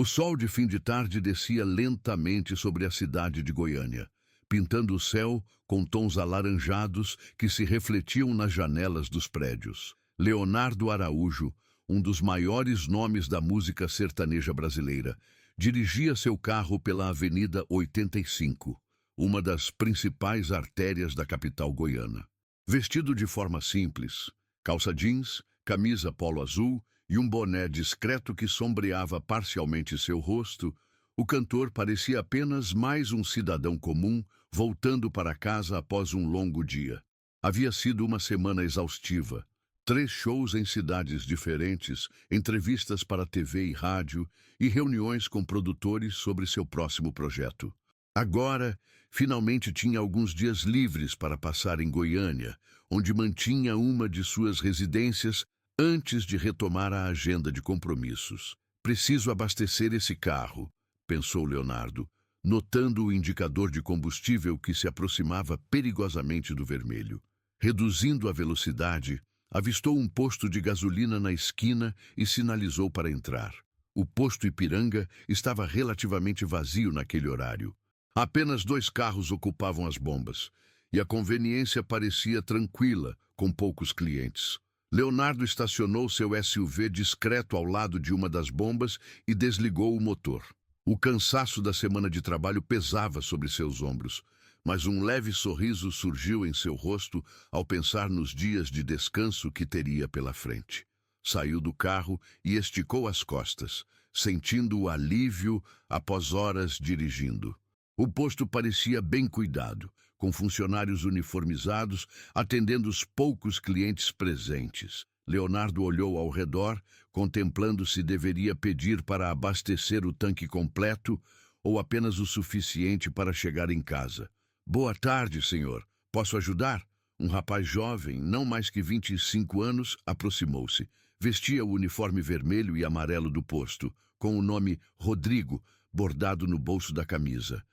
O sol de fim de tarde descia lentamente sobre a cidade de Goiânia, pintando o céu com tons alaranjados que se refletiam nas janelas dos prédios. Leonardo Araújo, um dos maiores nomes da música sertaneja brasileira, dirigia seu carro pela Avenida 85, uma das principais artérias da capital goiana. Vestido de forma simples, calça jeans, camisa polo azul e um boné discreto que sombreava parcialmente seu rosto, o cantor parecia apenas mais um cidadão comum voltando para casa após um longo dia. Havia sido uma semana exaustiva. 3 shows em cidades diferentes, entrevistas para TV e rádio e reuniões com produtores sobre seu próximo projeto. Agora, finalmente tinha alguns dias livres para passar em Goiânia, onde mantinha uma de suas residências antes de retomar a agenda de compromissos. Preciso abastecer esse carro, pensou Leonardo, notando o indicador de combustível que se aproximava perigosamente do vermelho. Reduzindo a velocidade, avistou um posto de gasolina na esquina e sinalizou para entrar. O posto Ipiranga estava relativamente vazio naquele horário. Apenas 2 carros ocupavam as bombas, e a conveniência parecia tranquila, com poucos clientes. Leonardo estacionou seu SUV discreto ao lado de uma das bombas e desligou o motor. O cansaço da semana de trabalho pesava sobre seus ombros, mas um leve sorriso surgiu em seu rosto ao pensar nos dias de descanso que teria pela frente. Saiu do carro e esticou as costas, sentindo o alívio após horas dirigindo. O posto parecia bem cuidado, com funcionários uniformizados atendendo os poucos clientes presentes. Leonardo olhou ao redor, contemplando se deveria pedir para abastecer o tanque completo ou apenas o suficiente para chegar em casa. Boa tarde, senhor. Posso ajudar? Um rapaz jovem, não mais que 25 anos, aproximou-se. Vestia o uniforme vermelho e amarelo do posto, com o nome Rodrigo bordado no bolso da camisa.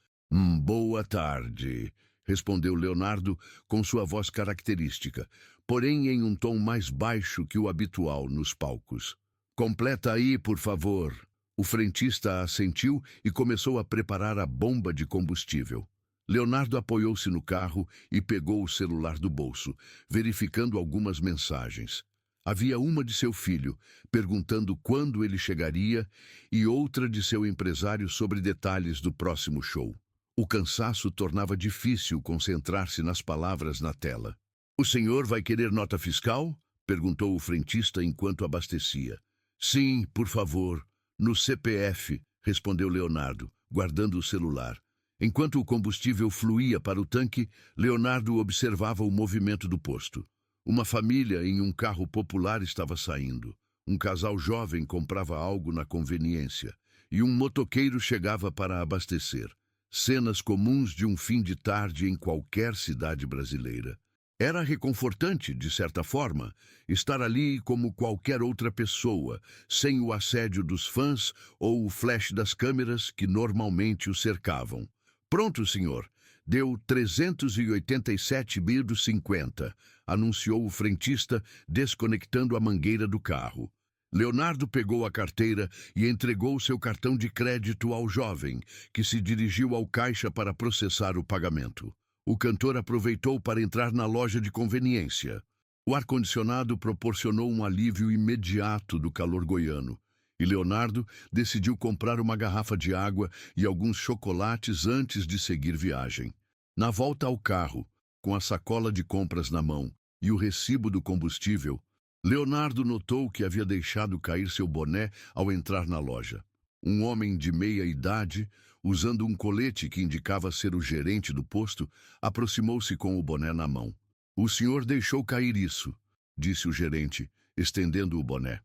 Boa tarde, respondeu Leonardo com sua voz característica, porém em um tom mais baixo que o habitual nos palcos. Completa aí, por favor. O frentista assentiu e começou a preparar a bomba de combustível. Leonardo apoiou-se no carro e pegou o celular do bolso, verificando algumas mensagens. Havia uma de seu filho, perguntando quando ele chegaria, e outra de seu empresário sobre detalhes do próximo show. O cansaço tornava difícil concentrar-se nas palavras na tela. "O senhor vai querer nota fiscal?" perguntou o frentista enquanto abastecia. "Sim, por favor. No CPF", respondeu Leonardo, guardando o celular. Enquanto o combustível fluía para o tanque, Leonardo observava o movimento do posto. Uma família em um carro popular estava saindo. Um casal jovem comprava algo na conveniência, e um motoqueiro chegava para abastecer. Cenas comuns de um fim de tarde em qualquer cidade brasileira. Era reconfortante, de certa forma, estar ali como qualquer outra pessoa, sem o assédio dos fãs ou o flash das câmeras que normalmente o cercavam. "Pronto, senhor. Deu 387,50, anunciou o frentista, desconectando a mangueira do carro. Leonardo pegou a carteira e entregou seu cartão de crédito ao jovem, que se dirigiu ao caixa para processar o pagamento. O cantor aproveitou para entrar na loja de conveniência. O ar-condicionado proporcionou um alívio imediato do calor goiano, e Leonardo decidiu comprar uma garrafa de água e alguns chocolates antes de seguir viagem. Na volta ao carro, com a sacola de compras na mão e o recibo do combustível, Leonardo notou que havia deixado cair seu boné ao entrar na loja. Um homem de meia idade, usando um colete que indicava ser o gerente do posto, aproximou-se com o boné na mão. "O senhor deixou cair isso", disse o gerente, estendendo o boné.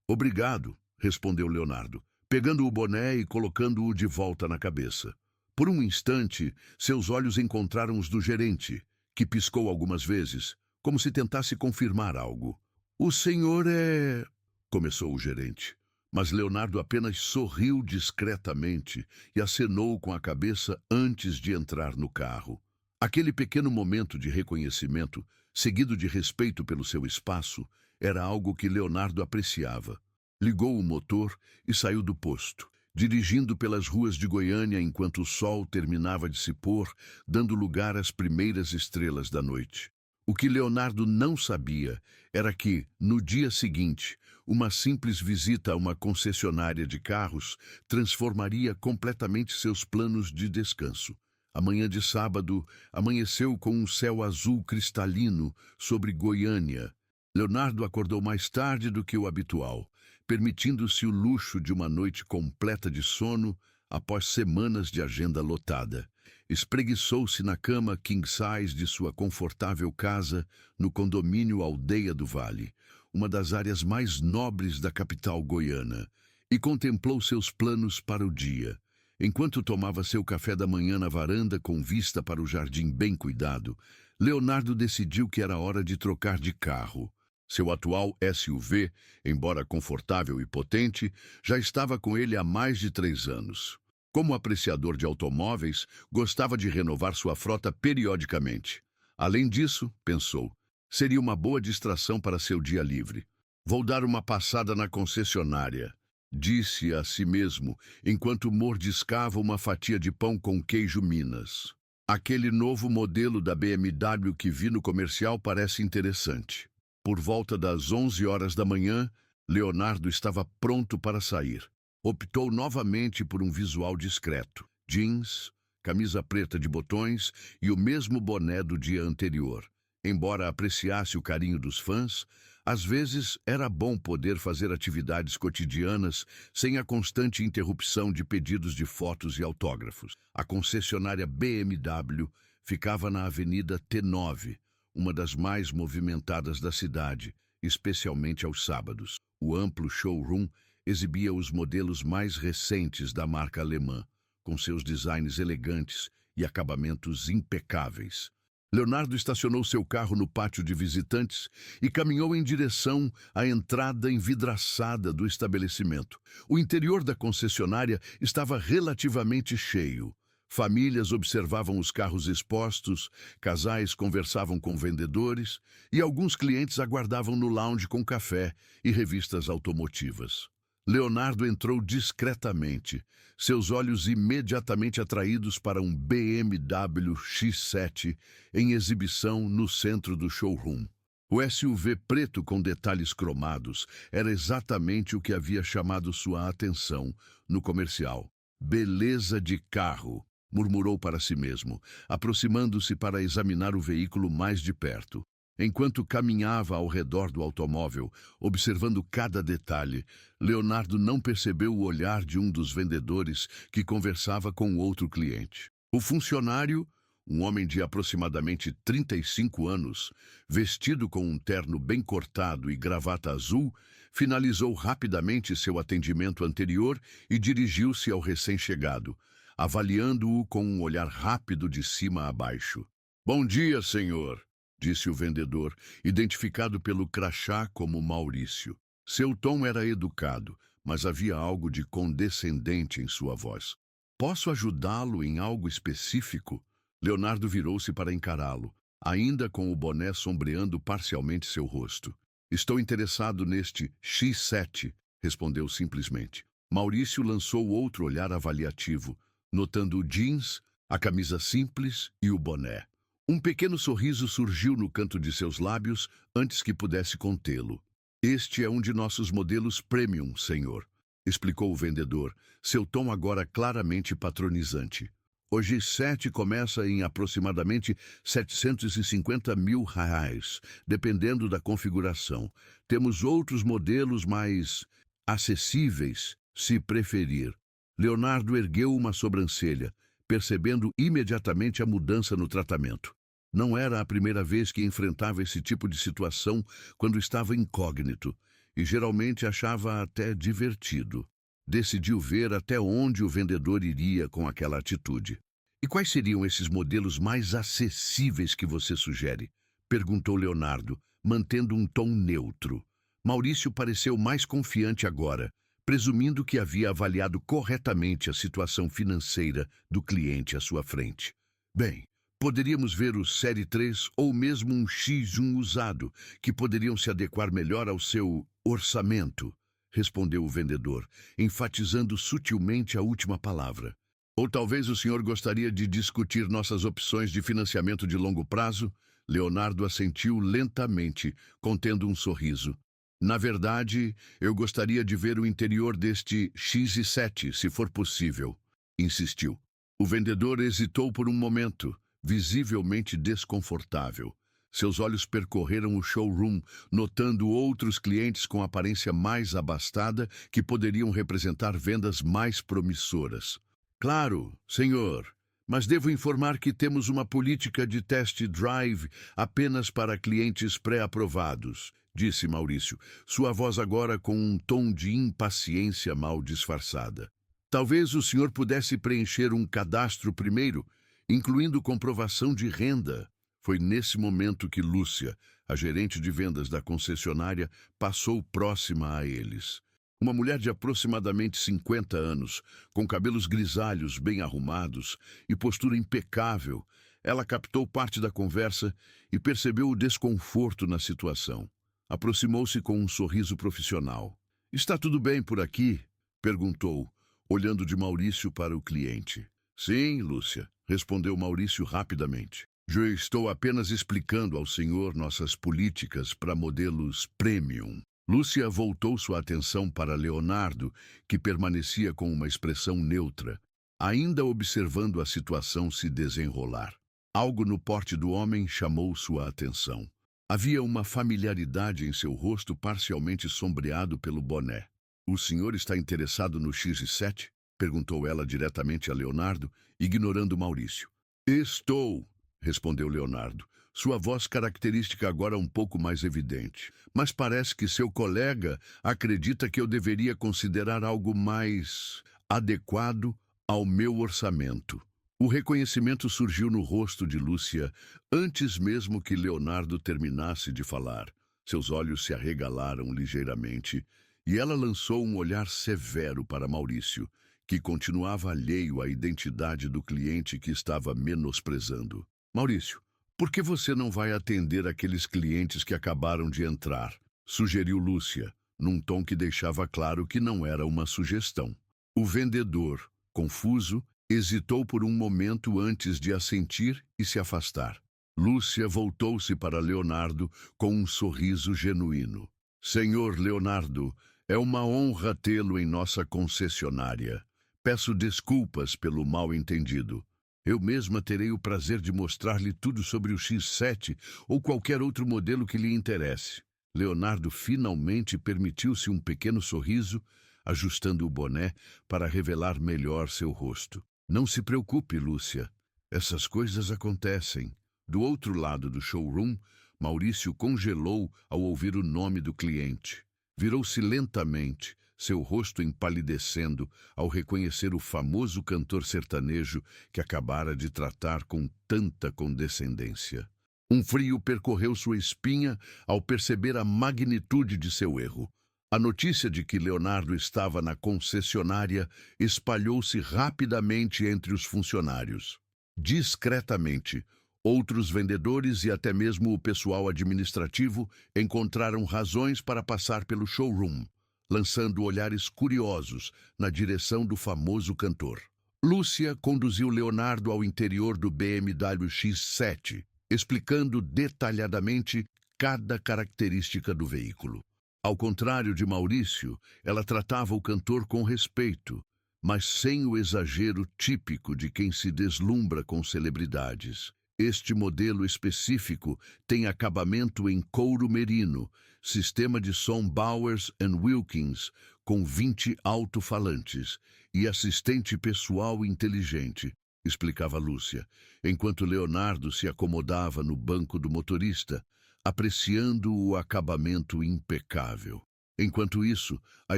Obrigado", respondeu Leonardo, pegando o boné e colocando-o de volta na cabeça. Por um instante, seus olhos encontraram os do gerente, que piscou algumas vezes, como se tentasse confirmar algo. "O senhor é..." começou o gerente, mas Leonardo apenas sorriu discretamente e acenou com a cabeça antes de entrar no carro. Aquele pequeno momento de reconhecimento, seguido de respeito pelo seu espaço, era algo que Leonardo apreciava. Ligou o motor e saiu do posto, dirigindo pelas ruas de Goiânia enquanto o sol terminava de se pôr, dando lugar às primeiras estrelas da noite. O que Leonardo não sabia era que, no dia seguinte, uma simples visita a uma concessionária de carros transformaria completamente seus planos de descanso. A manhã de sábado amanheceu com um céu azul cristalino sobre Goiânia. Leonardo acordou mais tarde do que o habitual, permitindo-se o luxo de uma noite completa de sono após semanas de agenda lotada. Espreguiçou-se na cama king-size de sua confortável casa no condomínio Aldeia do Vale, uma das áreas mais nobres da capital goiana, e contemplou seus planos para o dia. Enquanto tomava seu café da manhã na varanda com vista para o jardim bem cuidado, Leonardo decidiu que era hora de trocar de carro. Seu atual SUV, embora confortável e potente, já estava com ele há mais de 3 anos. Como apreciador de automóveis, gostava de renovar sua frota periodicamente. Além disso, pensou, seria uma boa distração para seu dia livre. Vou dar uma passada na concessionária, disse a si mesmo, enquanto mordiscava uma fatia de pão com queijo Minas. Aquele novo modelo da BMW que vi no comercial parece interessante. Por volta das 11 horas da manhã, Leonardo estava pronto para sair. Optou novamente por um visual discreto. Jeans, camisa preta de botões e o mesmo boné do dia anterior. Embora apreciasse o carinho dos fãs, às vezes era bom poder fazer atividades cotidianas sem a constante interrupção de pedidos de fotos e autógrafos. A concessionária BMW ficava na Avenida T9, uma das mais movimentadas da cidade, especialmente aos sábados. O amplo showroom exibia os modelos mais recentes da marca alemã, com seus designs elegantes e acabamentos impecáveis. Leonardo estacionou seu carro no pátio de visitantes e caminhou em direção à entrada envidraçada do estabelecimento. O interior da concessionária estava relativamente cheio. Famílias observavam os carros expostos, casais conversavam com vendedores e alguns clientes aguardavam no lounge com café e revistas automotivas. Leonardo entrou discretamente, seus olhos imediatamente atraídos para um BMW X7 em exibição no centro do showroom. O SUV preto com detalhes cromados era exatamente o que havia chamado sua atenção no comercial. Beleza de carro, murmurou para si mesmo, aproximando-se para examinar o veículo mais de perto. Enquanto caminhava ao redor do automóvel, observando cada detalhe, Leonardo não percebeu o olhar de um dos vendedores que conversava com outro cliente. O funcionário, um homem de aproximadamente 35 anos, vestido com um terno bem cortado e gravata azul, finalizou rapidamente seu atendimento anterior e dirigiu-se ao recém-chegado, avaliando-o com um olhar rápido de cima a baixo. "Bom dia, senhor", disse o vendedor, identificado pelo crachá como Maurício. Seu tom era educado, mas havia algo de condescendente em sua voz. "Posso ajudá-lo em algo específico?" Leonardo virou-se para encará-lo, ainda com o boné sombreando parcialmente seu rosto. "Estou interessado neste X7", respondeu simplesmente. Maurício lançou outro olhar avaliativo, notando o jeans, a camisa simples e o boné. Um pequeno sorriso surgiu no canto de seus lábios antes que pudesse contê-lo. "Este é um de nossos modelos premium, senhor", explicou o vendedor, seu tom agora claramente patronizante. "O G7 começa em aproximadamente R$ 750.000, dependendo da configuração. Temos outros modelos mais acessíveis, se preferir." Leonardo ergueu uma sobrancelha, percebendo imediatamente a mudança no tratamento. Não era a primeira vez que enfrentava esse tipo de situação quando estava incógnito, e geralmente achava até divertido. Decidiu ver até onde o vendedor iria com aquela atitude. "E quais seriam esses modelos mais acessíveis que você sugere?" perguntou Leonardo, mantendo um tom neutro. Maurício pareceu mais confiante agora, presumindo que havia avaliado corretamente a situação financeira do cliente à sua frente. "Bem, poderíamos ver o Série 3 ou mesmo um X1 usado, que poderiam se adequar melhor ao seu orçamento", respondeu o vendedor, enfatizando sutilmente a última palavra. Ou talvez o senhor gostaria de discutir nossas opções de financiamento de longo prazo? Leonardo assentiu lentamente, contendo um sorriso. Na verdade, eu gostaria de ver o interior deste X7, se for possível, insistiu. O vendedor hesitou por um momento, visivelmente desconfortável. Seus olhos percorreram o showroom, notando outros clientes com aparência mais abastada que poderiam representar vendas mais promissoras. Claro, senhor, mas devo informar que temos uma política de test drive apenas para clientes pré-aprovados, disse Maurício, sua voz agora com um tom de impaciência mal disfarçada. Talvez o senhor pudesse preencher um cadastro primeiro, incluindo comprovação de renda. Foi nesse momento que Lúcia, a gerente de vendas da concessionária, passou próxima a eles. Uma mulher de aproximadamente 50 anos, com cabelos grisalhos bem arrumados e postura impecável, ela captou parte da conversa e percebeu o desconforto na situação. Aproximou-se com um sorriso profissional. "Está tudo bem por aqui?" perguntou, olhando de Maurício para o cliente. "Sim, Lúcia", respondeu Maurício rapidamente. "Eu estou apenas explicando ao senhor nossas políticas para modelos premium." Lúcia voltou sua atenção para Leonardo, que permanecia com uma expressão neutra, ainda observando a situação se desenrolar. Algo no porte do homem chamou sua atenção. Havia uma familiaridade em seu rosto parcialmente sombreado pelo boné. "O senhor está interessado no X7?" perguntou ela diretamente a Leonardo, ignorando Maurício. "Estou", respondeu Leonardo, sua voz característica agora um pouco mais evidente. "Mas parece que seu colega acredita que eu deveria considerar algo mais adequado ao meu orçamento." O reconhecimento surgiu no rosto de Lúcia antes mesmo que Leonardo terminasse de falar. Seus olhos se arregalaram ligeiramente e ela lançou um olhar severo para Maurício, que continuava alheio à identidade do cliente que estava menosprezando. "Maurício, por que você não vai atender aqueles clientes que acabaram de entrar?" sugeriu Lúcia, num tom que deixava claro que não era uma sugestão. O vendedor, confuso, hesitou por um momento antes de assentir e se afastar. Lúcia voltou-se para Leonardo com um sorriso genuíno. "Senhor Leonardo, é uma honra tê-lo em nossa concessionária. Peço desculpas pelo mal-entendido. Eu mesma terei o prazer de mostrar-lhe tudo sobre o X7 ou qualquer outro modelo que lhe interesse." Leonardo finalmente permitiu-se um pequeno sorriso, ajustando o boné para revelar melhor seu rosto. "Não se preocupe, Lúcia. Essas coisas acontecem." Do outro lado do showroom, Maurício congelou ao ouvir o nome do cliente. Virou-se lentamente, seu rosto empalidecendo ao reconhecer o famoso cantor sertanejo que acabara de tratar com tanta condescendência. Um frio percorreu sua espinha ao perceber a magnitude de seu erro. A notícia de que Leonardo estava na concessionária espalhou-se rapidamente entre os funcionários. Discretamente, outros vendedores e até mesmo o pessoal administrativo encontraram razões para passar pelo showroom, lançando olhares curiosos na direção do famoso cantor. Lúcia conduziu Leonardo ao interior do BMW X7, explicando detalhadamente cada característica do veículo. Ao contrário de Maurício, ela tratava o cantor com respeito, mas sem o exagero típico de quem se deslumbra com celebridades. Este modelo específico tem acabamento em couro merino, sistema de som Bowers & Wilkins com 20 alto-falantes e assistente pessoal inteligente, explicava Lúcia, enquanto Leonardo se acomodava no banco do motorista, apreciando o acabamento impecável. Enquanto isso, a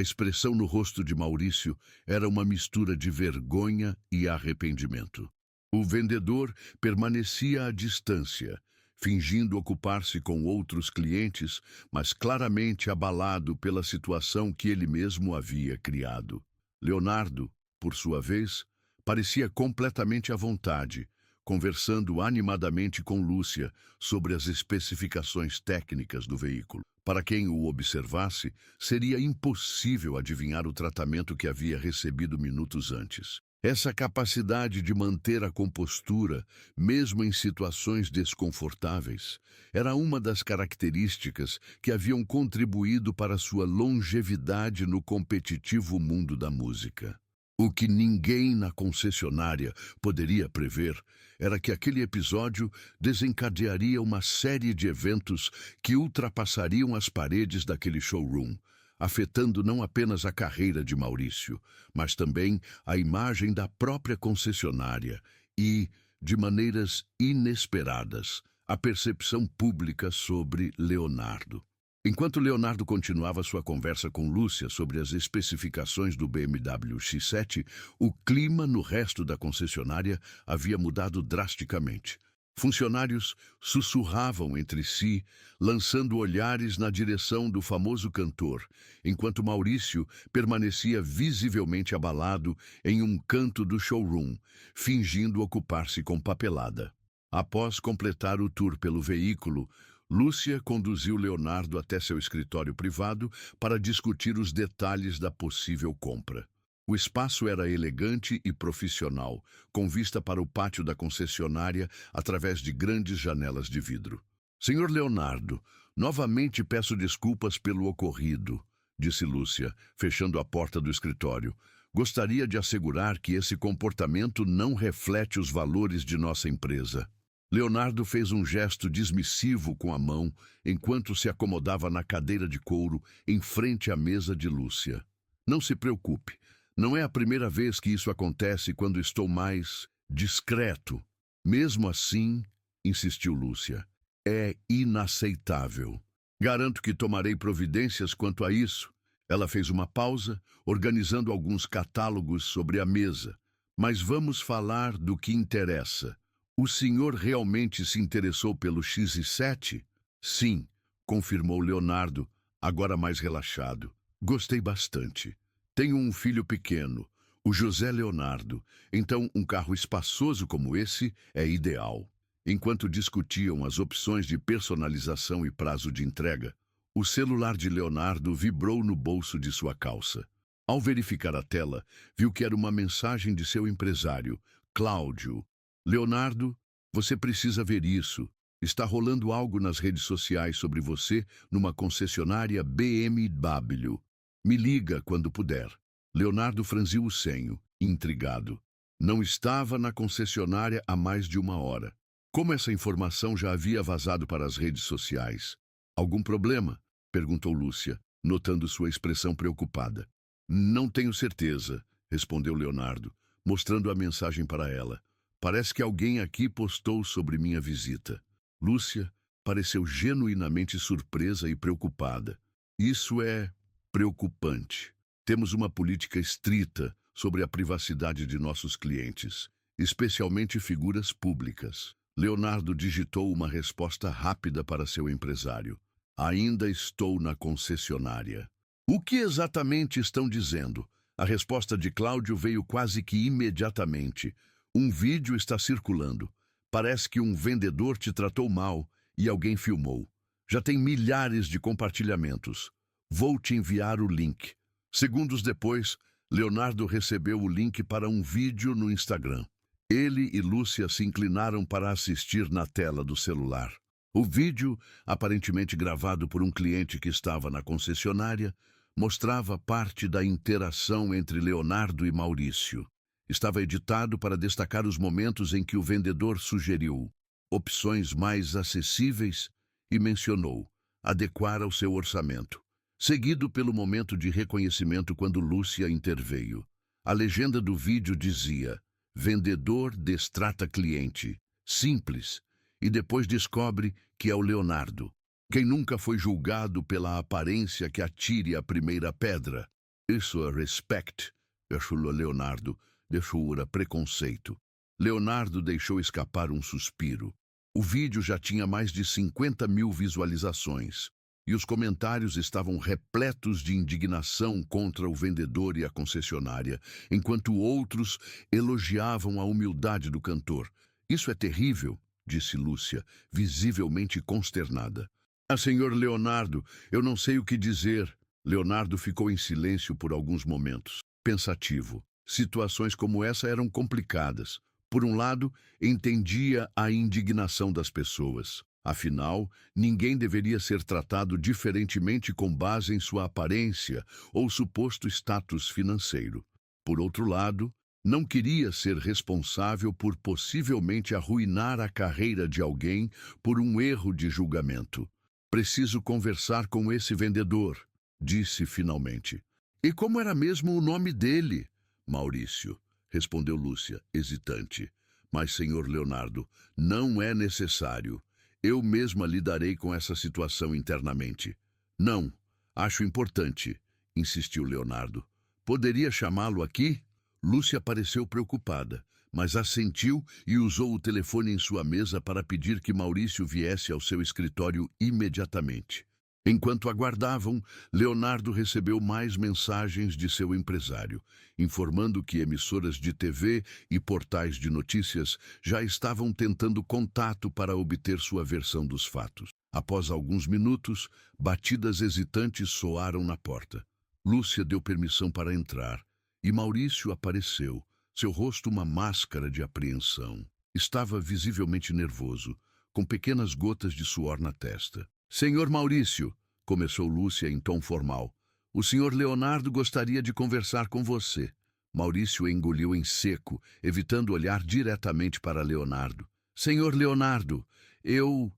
expressão no rosto de Maurício era uma mistura de vergonha e arrependimento. O vendedor permanecia à distância, fingindo ocupar-se com outros clientes, mas claramente abalado pela situação que ele mesmo havia criado. Leonardo, por sua vez, parecia completamente à vontade, conversando animadamente com Lúcia sobre as especificações técnicas do veículo. Para quem o observasse, seria impossível adivinhar o tratamento que havia recebido minutos antes. Essa capacidade de manter a compostura, mesmo em situações desconfortáveis, era uma das características que haviam contribuído para sua longevidade no competitivo mundo da música. O que ninguém na concessionária poderia prever era que aquele episódio desencadearia uma série de eventos que ultrapassariam as paredes daquele showroom, afetando não apenas a carreira de Maurício, mas também a imagem da própria concessionária e, de maneiras inesperadas, a percepção pública sobre Leonardo. Enquanto Leonardo continuava sua conversa com Lúcia sobre as especificações do BMW X7, o clima no resto da concessionária havia mudado drasticamente. Funcionários sussurravam entre si, lançando olhares na direção do famoso cantor, enquanto Maurício permanecia visivelmente abalado em um canto do showroom, fingindo ocupar-se com papelada. Após completar o tour pelo veículo, Lúcia conduziu Leonardo até seu escritório privado para discutir os detalhes da possível compra. O espaço era elegante e profissional, com vista para o pátio da concessionária através de grandes janelas de vidro. Senhor Leonardo, novamente peço desculpas pelo ocorrido, disse Lúcia, fechando a porta do escritório. Gostaria de assegurar que esse comportamento não reflete os valores de nossa empresa. Leonardo fez um gesto dismissivo com a mão enquanto se acomodava na cadeira de couro em frente à mesa de Lúcia. Não se preocupe, não é a primeira vez que isso acontece quando estou mais discreto. Mesmo assim, insistiu Lúcia, é inaceitável. Garanto que tomarei providências quanto a isso. Ela fez uma pausa, organizando alguns catálogos sobre a mesa. Mas vamos falar do que interessa. O senhor realmente se interessou pelo X7? Sim, confirmou Leonardo, agora mais relaxado. Gostei bastante. Tenho um filho pequeno, o José Leonardo, então um carro espaçoso como esse é ideal. Enquanto discutiam as opções de personalização e prazo de entrega, o celular de Leonardo vibrou no bolso de sua calça. Ao verificar a tela, viu que era uma mensagem de seu empresário, Cláudio. Leonardo, você precisa ver isso. Está rolando algo nas redes sociais sobre você numa concessionária BMW. Me liga quando puder. Leonardo franziu o senho, intrigado. Não estava na concessionária há mais de 1 hora. Como essa informação já havia vazado para as redes sociais? Algum problema? Perguntou Lúcia, notando sua expressão preocupada. Não tenho certeza, respondeu Leonardo, mostrando a mensagem para ela. Parece que alguém aqui postou sobre minha visita. Lúcia pareceu genuinamente surpresa e preocupada. Isso é preocupante. Temos uma política estrita sobre a privacidade de nossos clientes, especialmente figuras públicas. Leonardo digitou uma resposta rápida para seu empresário. Ainda estou na concessionária. O que exatamente estão dizendo? A resposta de Cláudio veio quase que imediatamente. Um vídeo está circulando. Parece que um vendedor te tratou mal e alguém filmou. Já tem milhares de compartilhamentos. Vou te enviar o link. Segundos depois, Leonardo recebeu o link para um vídeo no Instagram. Ele e Lúcia se inclinaram para assistir na tela do celular. O vídeo, aparentemente gravado por um cliente que estava na concessionária, mostrava parte da interação entre Leonardo e Maurício. Estava editado para destacar os momentos em que o vendedor sugeriu opções mais acessíveis e mencionou adequar ao seu orçamento, seguido pelo momento de reconhecimento quando Lúcia interveio. A legenda do vídeo dizia: vendedor destrata cliente, simples, e depois descobre que é o Leonardo. Quem nunca foi julgado pela aparência que atire a primeira pedra? Isso é respect, achou Leonardo. Deixou-a preconceito. Leonardo deixou escapar um suspiro. O vídeo já tinha mais de 50 mil visualizações, e os comentários estavam repletos de indignação contra o vendedor e a concessionária, enquanto outros elogiavam a humildade do cantor. Isso é terrível, disse Lúcia, visivelmente consternada. Ah, senhor Leonardo, eu não sei o que dizer. Leonardo ficou em silêncio por alguns momentos, pensativo. Situações como essa eram complicadas. Por um lado, entendia a indignação das pessoas. Afinal, ninguém deveria ser tratado diferentemente com base em sua aparência ou suposto status financeiro. Por outro lado, não queria ser responsável por possivelmente arruinar a carreira de alguém por um erro de julgamento. Preciso conversar com esse vendedor, disse finalmente. E como era mesmo o nome dele? Maurício, respondeu Lúcia, hesitante. Mas, senhor Leonardo, não é necessário. Eu mesma lidarei com essa situação internamente. Não, acho importante, insistiu Leonardo. Poderia chamá-lo aqui? Lúcia pareceu preocupada, mas assentiu e usou o telefone em sua mesa para pedir que Maurício viesse ao seu escritório imediatamente. Enquanto aguardavam, Leonardo recebeu mais mensagens de seu empresário, informando que emissoras de TV e portais de notícias já estavam tentando contato para obter sua versão dos fatos. Após alguns minutos, batidas hesitantes soaram na porta. Lúcia deu permissão para entrar, e Maurício apareceu, seu rosto uma máscara de apreensão. Estava visivelmente nervoso, com pequenas gotas de suor na testa. Senhor Maurício, começou Lúcia em tom formal, o senhor Leonardo gostaria de conversar com você. Maurício engoliu em seco, evitando olhar diretamente para Leonardo. Senhor Leonardo, eu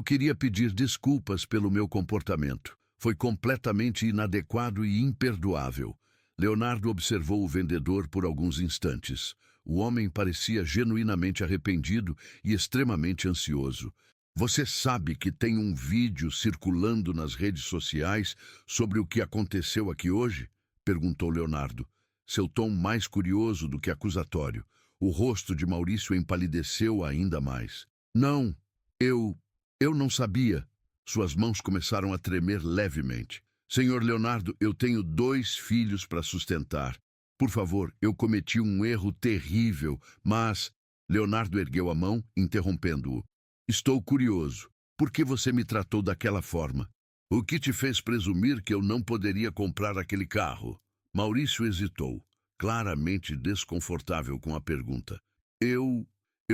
queria pedir desculpas pelo meu comportamento. Foi completamente inadequado e imperdoável. Leonardo observou o vendedor por alguns instantes. O homem parecia genuinamente arrependido e extremamente ansioso. Você sabe que tem um vídeo circulando nas redes sociais sobre o que aconteceu aqui hoje? Perguntou Leonardo, seu tom mais curioso do que acusatório. O rosto de Maurício empalideceu ainda mais. Não, eu não sabia. Suas mãos começaram a tremer levemente. Senhor Leonardo, eu tenho 2 filhos para sustentar. Por favor, eu cometi um erro terrível, mas... Leonardo ergueu a mão, interrompendo-o. Estou curioso. Por que você me tratou daquela forma? O que te fez presumir que eu não poderia comprar aquele carro? Maurício hesitou, claramente desconfortável com a pergunta. Eu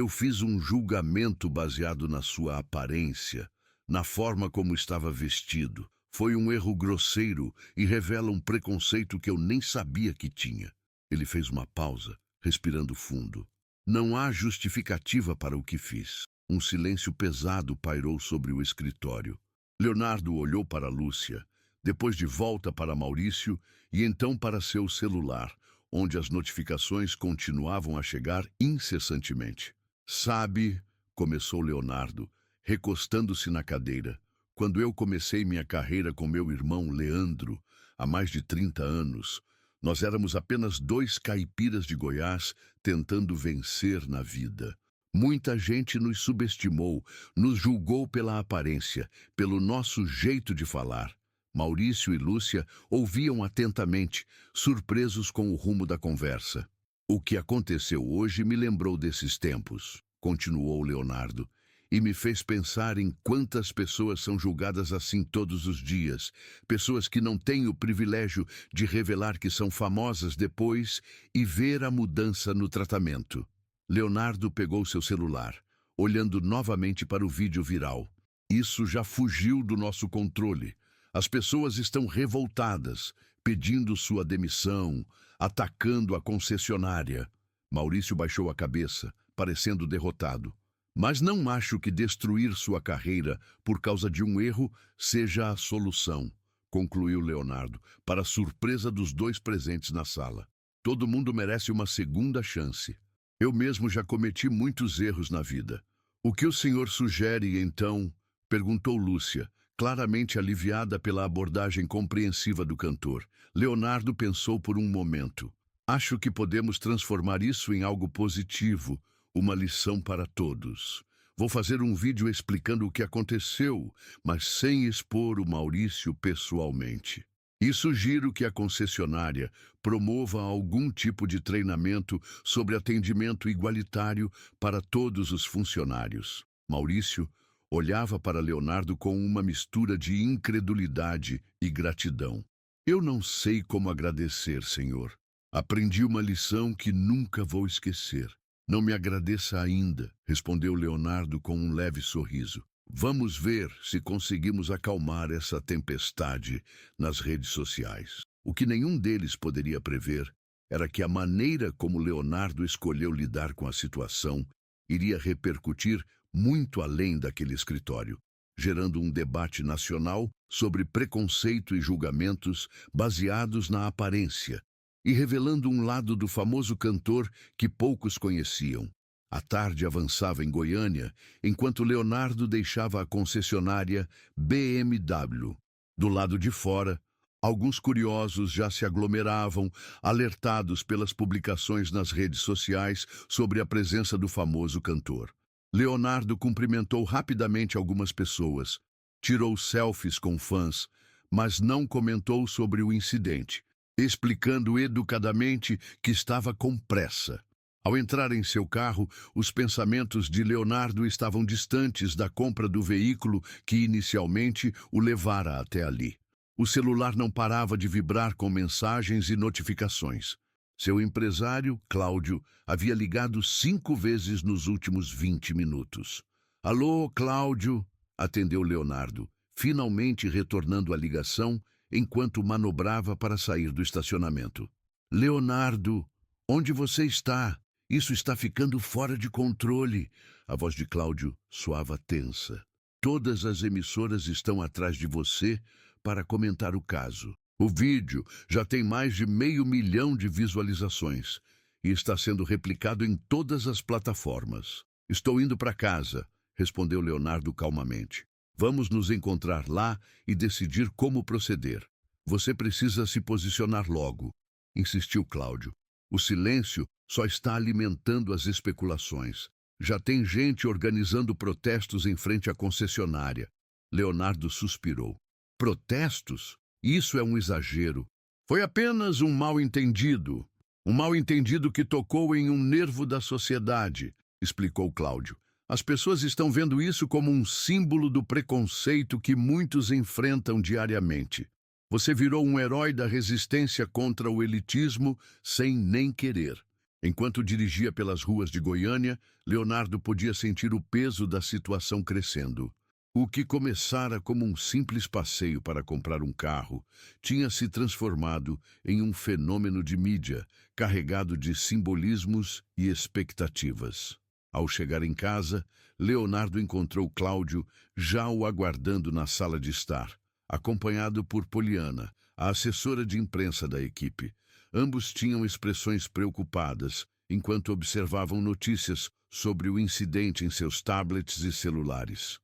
fiz um julgamento baseado na sua aparência, na forma como estava vestido. Foi um erro grosseiro e revela um preconceito que eu nem sabia que tinha. Ele fez uma pausa, respirando fundo. Não há justificativa para o que fiz. Um silêncio pesado pairou sobre o escritório. Leonardo olhou para Lúcia, depois de volta para Maurício e então para seu celular, onde as notificações continuavam a chegar incessantemente. Sabe, começou Leonardo, recostando-se na cadeira, quando eu comecei minha carreira com meu irmão Leandro, há mais de 30 anos, nós éramos apenas 2 caipiras de Goiás tentando vencer na vida. Muita gente nos subestimou, nos julgou pela aparência, pelo nosso jeito de falar. Maurício e Lúcia ouviam atentamente, surpresos com o rumo da conversa. O que aconteceu hoje me lembrou desses tempos, continuou Leonardo, e me fez pensar em quantas pessoas são julgadas assim todos os dias, pessoas que não têm o privilégio de revelar que são famosas depois e ver a mudança no tratamento. Leonardo pegou seu celular, olhando novamente para o vídeo viral. Isso já fugiu do nosso controle. As pessoas estão revoltadas, pedindo sua demissão, atacando a concessionária. Maurício baixou a cabeça, parecendo derrotado. Mas não acho que destruir sua carreira por causa de um erro seja a solução, concluiu Leonardo, para a surpresa dos 2 presentes na sala. Todo mundo merece uma segunda chance. Eu mesmo já cometi muitos erros na vida. O que o senhor sugere, então? Perguntou Lúcia, claramente aliviada pela abordagem compreensiva do cantor. Leonardo pensou por um momento. Acho que podemos transformar isso em algo positivo, uma lição para todos. Vou fazer um vídeo explicando o que aconteceu, mas sem expor o Maurício pessoalmente. E sugiro que a concessionária promova algum tipo de treinamento sobre atendimento igualitário para todos os funcionários. Maurício olhava para Leonardo com uma mistura de incredulidade e gratidão. Eu não sei como agradecer, senhor. Aprendi uma lição que nunca vou esquecer. Não me agradeça ainda, respondeu Leonardo com um leve sorriso. Vamos ver se conseguimos acalmar essa tempestade nas redes sociais. O que nenhum deles poderia prever era que a maneira como Leonardo escolheu lidar com a situação iria repercutir muito além daquele escritório, gerando um debate nacional sobre preconceito e julgamentos baseados na aparência e revelando um lado do famoso cantor que poucos conheciam. A tarde avançava em Goiânia, enquanto Leonardo deixava a concessionária BMW. Do lado de fora, alguns curiosos já se aglomeravam, alertados pelas publicações nas redes sociais sobre a presença do famoso cantor. Leonardo cumprimentou rapidamente algumas pessoas, tirou selfies com fãs, mas não comentou sobre o incidente, explicando educadamente que estava com pressa. Ao entrar em seu carro, os pensamentos de Leonardo estavam distantes da compra do veículo que inicialmente o levara até ali. O celular não parava de vibrar com mensagens e notificações. Seu empresário, Cláudio, havia ligado 5 vezes nos últimos 20 minutos. Alô, Cláudio, atendeu Leonardo, finalmente retornando a ligação enquanto manobrava para sair do estacionamento. Leonardo, onde você está? Isso está ficando fora de controle. A voz de Cláudio soava tensa. Todas as emissoras estão atrás de você para comentar o caso. O vídeo já tem mais de 500 mil de visualizações e está sendo replicado em todas as plataformas. Estou indo para casa, respondeu Leonardo calmamente. Vamos nos encontrar lá e decidir como proceder. Você precisa se posicionar logo, insistiu Cláudio. O silêncio só está alimentando as especulações. Já tem gente organizando protestos em frente à concessionária. Leonardo suspirou. Protestos? Isso é um exagero. Foi apenas um mal-entendido. Um mal-entendido que tocou em um nervo da sociedade, explicou Cláudio. As pessoas estão vendo isso como um símbolo do preconceito que muitos enfrentam diariamente. Você virou um herói da resistência contra o elitismo sem nem querer. Enquanto dirigia pelas ruas de Goiânia, Leonardo podia sentir o peso da situação crescendo. O que começara como um simples passeio para comprar um carro tinha se transformado em um fenômeno de mídia, carregado de simbolismos e expectativas. Ao chegar em casa, Leonardo encontrou Cláudio já o aguardando na sala de estar, acompanhado por Poliana, a assessora de imprensa da equipe. Ambos tinham expressões preocupadas, enquanto observavam notícias sobre o incidente em seus tablets e celulares.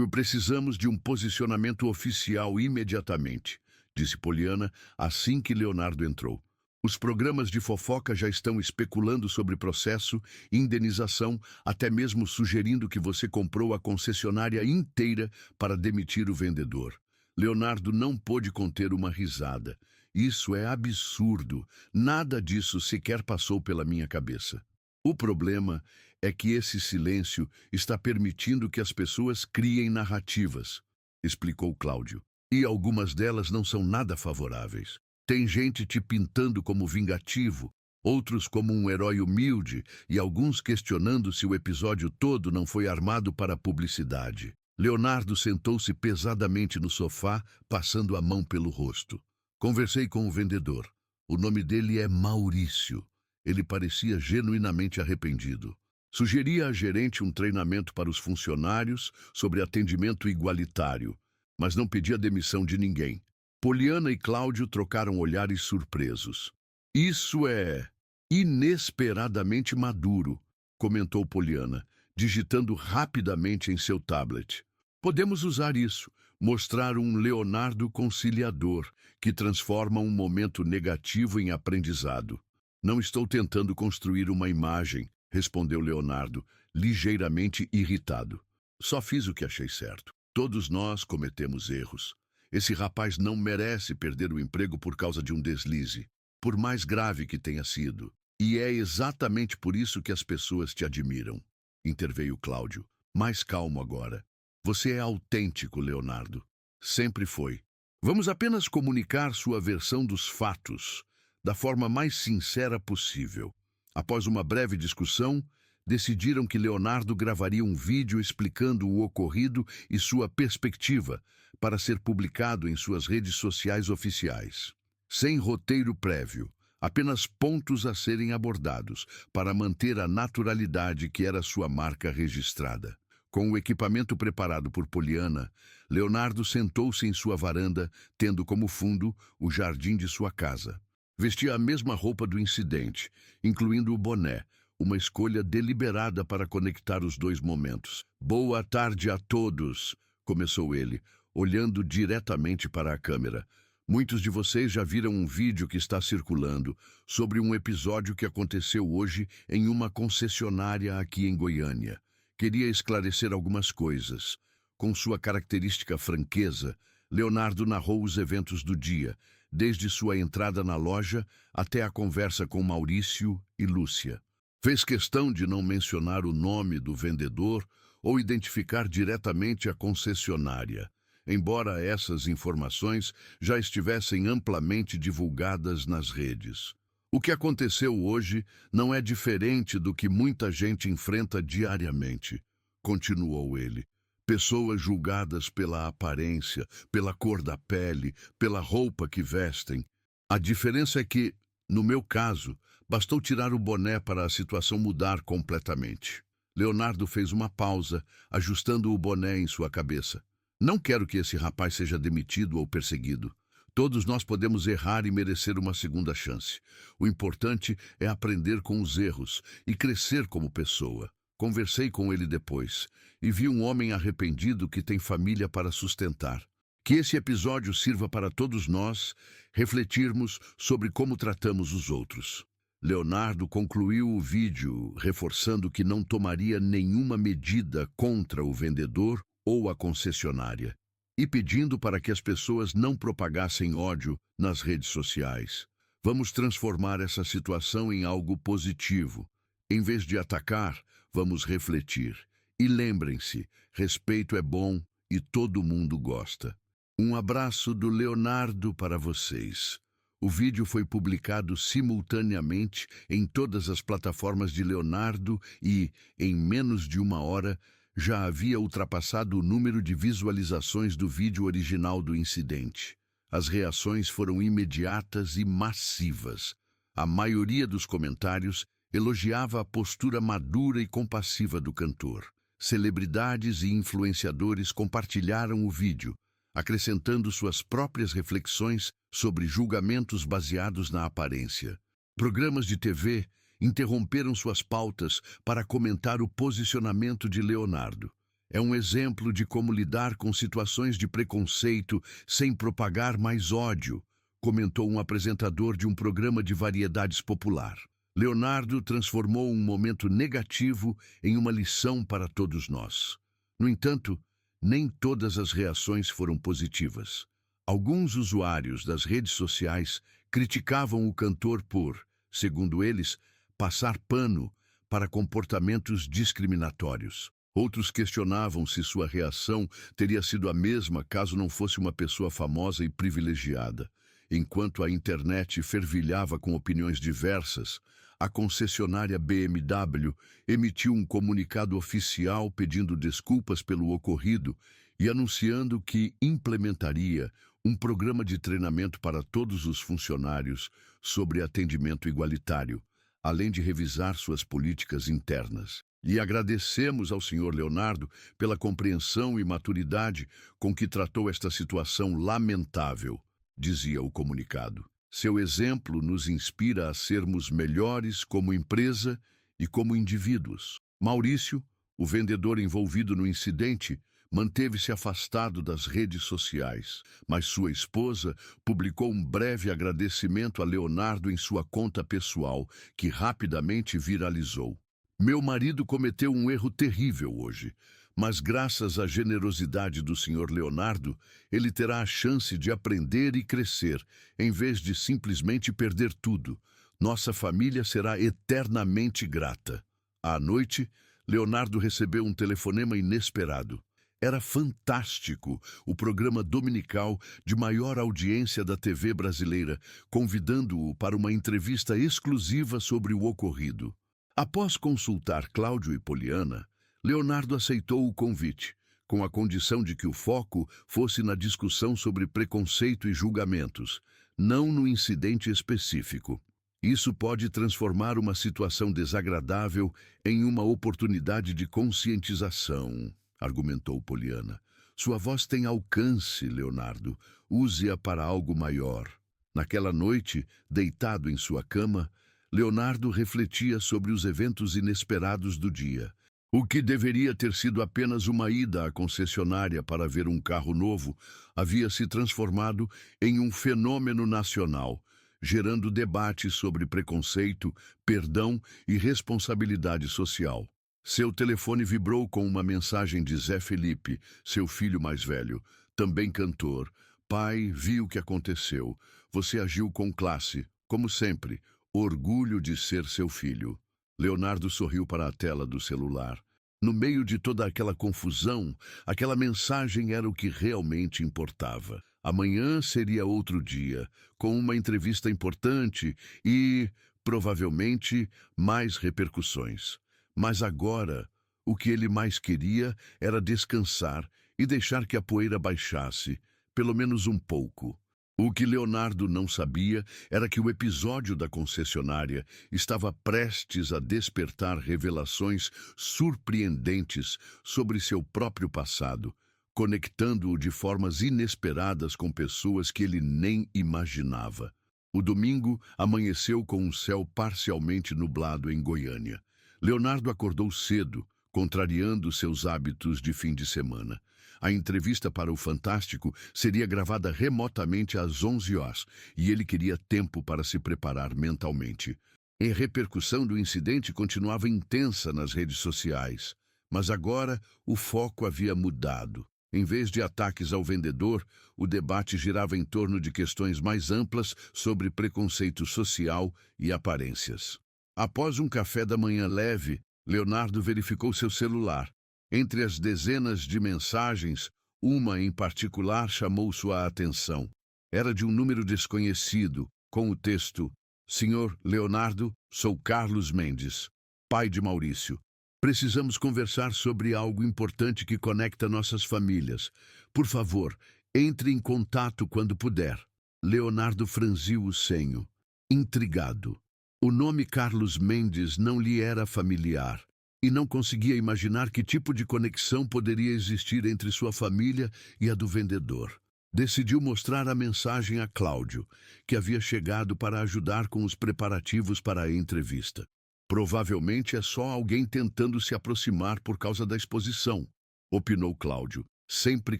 Precisamos de um posicionamento oficial imediatamente, disse Poliana assim que Leonardo entrou. Os programas de fofoca já estão especulando sobre processo, indenização, até mesmo sugerindo que você comprou a concessionária inteira para demitir o vendedor. Leonardo não pôde conter uma risada. Isso é absurdo. Nada disso sequer passou pela minha cabeça. O problema é que esse silêncio está permitindo que as pessoas criem narrativas, explicou Cláudio. E algumas delas não são nada favoráveis. Tem gente te pintando como vingativo, outros como um herói humilde e alguns questionando se o episódio todo não foi armado para publicidade. Leonardo sentou-se pesadamente no sofá, passando a mão pelo rosto. Conversei com o vendedor. O nome dele é Maurício. Ele parecia genuinamente arrependido. Sugeri à gerente um treinamento para os funcionários sobre atendimento igualitário, mas não pedi a demissão de ninguém. Poliana e Cláudio trocaram olhares surpresos. Isso é inesperadamente maduro, comentou Poliana, digitando rapidamente em seu tablet. Podemos usar isso, mostrar um Leonardo conciliador, que transforma um momento negativo em aprendizado. Não estou tentando construir uma imagem, respondeu Leonardo, ligeiramente irritado. Só fiz o que achei certo. Todos nós cometemos erros. Esse rapaz não merece perder o emprego por causa de um deslize, por mais grave que tenha sido. E é exatamente por isso que as pessoas te admiram, interveio Cláudio, mais calmo agora. Você é autêntico, Leonardo. Sempre foi. Vamos apenas comunicar sua versão dos fatos, da forma mais sincera possível. Após uma breve discussão, decidiram que Leonardo gravaria um vídeo explicando o ocorrido e sua perspectiva para ser publicado em suas redes sociais oficiais. Sem roteiro prévio, apenas pontos a serem abordados para manter a naturalidade que era sua marca registrada. Com o equipamento preparado por Poliana, Leonardo sentou-se em sua varanda, tendo como fundo o jardim de sua casa. Vestia a mesma roupa do incidente, incluindo o boné, uma escolha deliberada para conectar os dois momentos. "Boa tarde a todos", começou ele, olhando diretamente para a câmera. "Muitos de vocês já viram um vídeo que está circulando sobre um episódio que aconteceu hoje em uma concessionária aqui em Goiânia. Queria esclarecer algumas coisas." Com sua característica franqueza, Leonardo narrou os eventos do dia, desde sua entrada na loja até a conversa com Maurício e Lúcia. Fez questão de não mencionar o nome do vendedor ou identificar diretamente a concessionária, embora essas informações já estivessem amplamente divulgadas nas redes. "O que aconteceu hoje não é diferente do que muita gente enfrenta diariamente", continuou ele. "Pessoas julgadas pela aparência, pela cor da pele, pela roupa que vestem. A diferença é que, no meu caso, bastou tirar o boné para a situação mudar completamente." Leonardo fez uma pausa, ajustando o boné em sua cabeça. "Não quero que esse rapaz seja demitido ou perseguido. Todos nós podemos errar e merecer uma segunda chance. O importante é aprender com os erros e crescer como pessoa." Conversei com ele depois e vi um homem arrependido que tem família para sustentar. Que esse episódio sirva para todos nós refletirmos sobre como tratamos os outros. Leonardo concluiu o vídeo reforçando que não tomaria nenhuma medida contra o vendedor ou a concessionária e pedindo para que as pessoas não propagassem ódio nas redes sociais. "Vamos transformar essa situação em algo positivo. Em vez de atacar, vamos refletir. E lembrem-se, respeito é bom e todo mundo gosta." Um abraço do Leonardo para vocês. O vídeo foi publicado simultaneamente em todas as plataformas de Leonardo e, em menos de uma hora, já havia ultrapassado o número de visualizações do vídeo original do incidente. As reações foram imediatas e massivas. A maioria dos comentários elogiava a postura madura e compassiva do cantor. Celebridades e influenciadores compartilharam o vídeo, acrescentando suas próprias reflexões sobre julgamentos baseados na aparência. Programas de TV interromperam suas pautas para comentar o posicionamento de Leonardo. "É um exemplo de como lidar com situações de preconceito sem propagar mais ódio", comentou um apresentador de um programa de variedades popular. Leonardo transformou um momento negativo em uma lição para todos nós. No entanto, nem todas as reações foram positivas. Alguns usuários das redes sociais criticavam o cantor por, segundo eles, passar pano para comportamentos discriminatórios. Outros questionavam se sua reação teria sido a mesma caso não fosse uma pessoa famosa e privilegiada. Enquanto a internet fervilhava com opiniões diversas, a concessionária BMW emitiu um comunicado oficial pedindo desculpas pelo ocorrido e anunciando que implementaria um programa de treinamento para todos os funcionários sobre atendimento igualitário, além de revisar suas políticas internas. "E agradecemos ao Sr. Leonardo pela compreensão e maturidade com que tratou esta situação lamentável", dizia o comunicado. "Seu exemplo nos inspira a sermos melhores como empresa e como indivíduos." Maurício, o vendedor envolvido no incidente, manteve-se afastado das redes sociais, mas sua esposa publicou um breve agradecimento a Leonardo em sua conta pessoal, que rapidamente viralizou. "Meu marido cometeu um erro terrível hoje, mas graças à generosidade do Sr. Leonardo, ele terá a chance de aprender e crescer, em vez de simplesmente perder tudo. Nossa família será eternamente grata." À noite, Leonardo recebeu um telefonema inesperado. Era Fantástico, o programa dominical de maior audiência da TV brasileira, convidando-o para uma entrevista exclusiva sobre o ocorrido. Após consultar Cláudio e Poliana, Leonardo aceitou o convite, com a condição de que o foco fosse na discussão sobre preconceito e julgamentos, não no incidente específico. Isso pode transformar uma situação desagradável em uma oportunidade de conscientização, argumentou Poliana. Sua voz tem alcance, Leonardo. Use-a para algo maior. Naquela noite, deitado em sua cama, Leonardo refletia sobre os eventos inesperados do dia. O que deveria ter sido apenas uma ida à concessionária para ver um carro novo havia se transformado em um fenômeno nacional, gerando debates sobre preconceito, perdão e responsabilidade social. Seu telefone vibrou com uma mensagem de Zé Felipe, seu filho mais velho, também cantor. Pai, vi o que aconteceu. Você agiu com classe, como sempre. Orgulho de ser seu filho. Leonardo sorriu para a tela do celular. No meio de toda aquela confusão, aquela mensagem era o que realmente importava. Amanhã seria outro dia, com uma entrevista importante e, provavelmente, mais repercussões. Mas agora, o que ele mais queria era descansar e deixar que a poeira baixasse, pelo menos um pouco. O que Leonardo não sabia era que o episódio da concessionária estava prestes a despertar revelações surpreendentes sobre seu próprio passado, conectando-o de formas inesperadas com pessoas que ele nem imaginava. O domingo amanheceu com um céu parcialmente nublado em Goiânia. Leonardo acordou cedo, contrariando seus hábitos de fim de semana. A entrevista para o Fantástico seria gravada remotamente às 11 horas, e ele queria tempo para se preparar mentalmente. A repercussão do incidente continuava intensa nas redes sociais, mas agora o foco havia mudado. Em vez de ataques ao vendedor, o debate girava em torno de questões mais amplas sobre preconceito social e aparências. Após um café da manhã leve, Leonardo verificou seu celular. Entre as dezenas de mensagens, uma em particular chamou sua atenção. Era de um número desconhecido, com o texto: Senhor Leonardo, sou Carlos Mendes, pai de Maurício. Precisamos conversar sobre algo importante que conecta nossas famílias. Por favor, entre em contato quando puder. Leonardo franziu o senho, intrigado. O nome Carlos Mendes não lhe era familiar, e não conseguia imaginar que tipo de conexão poderia existir entre sua família e a do vendedor. Decidiu mostrar a mensagem a Cláudio, que havia chegado para ajudar com os preparativos para a entrevista. Provavelmente é só alguém tentando se aproximar por causa da exposição, opinou Cláudio, sempre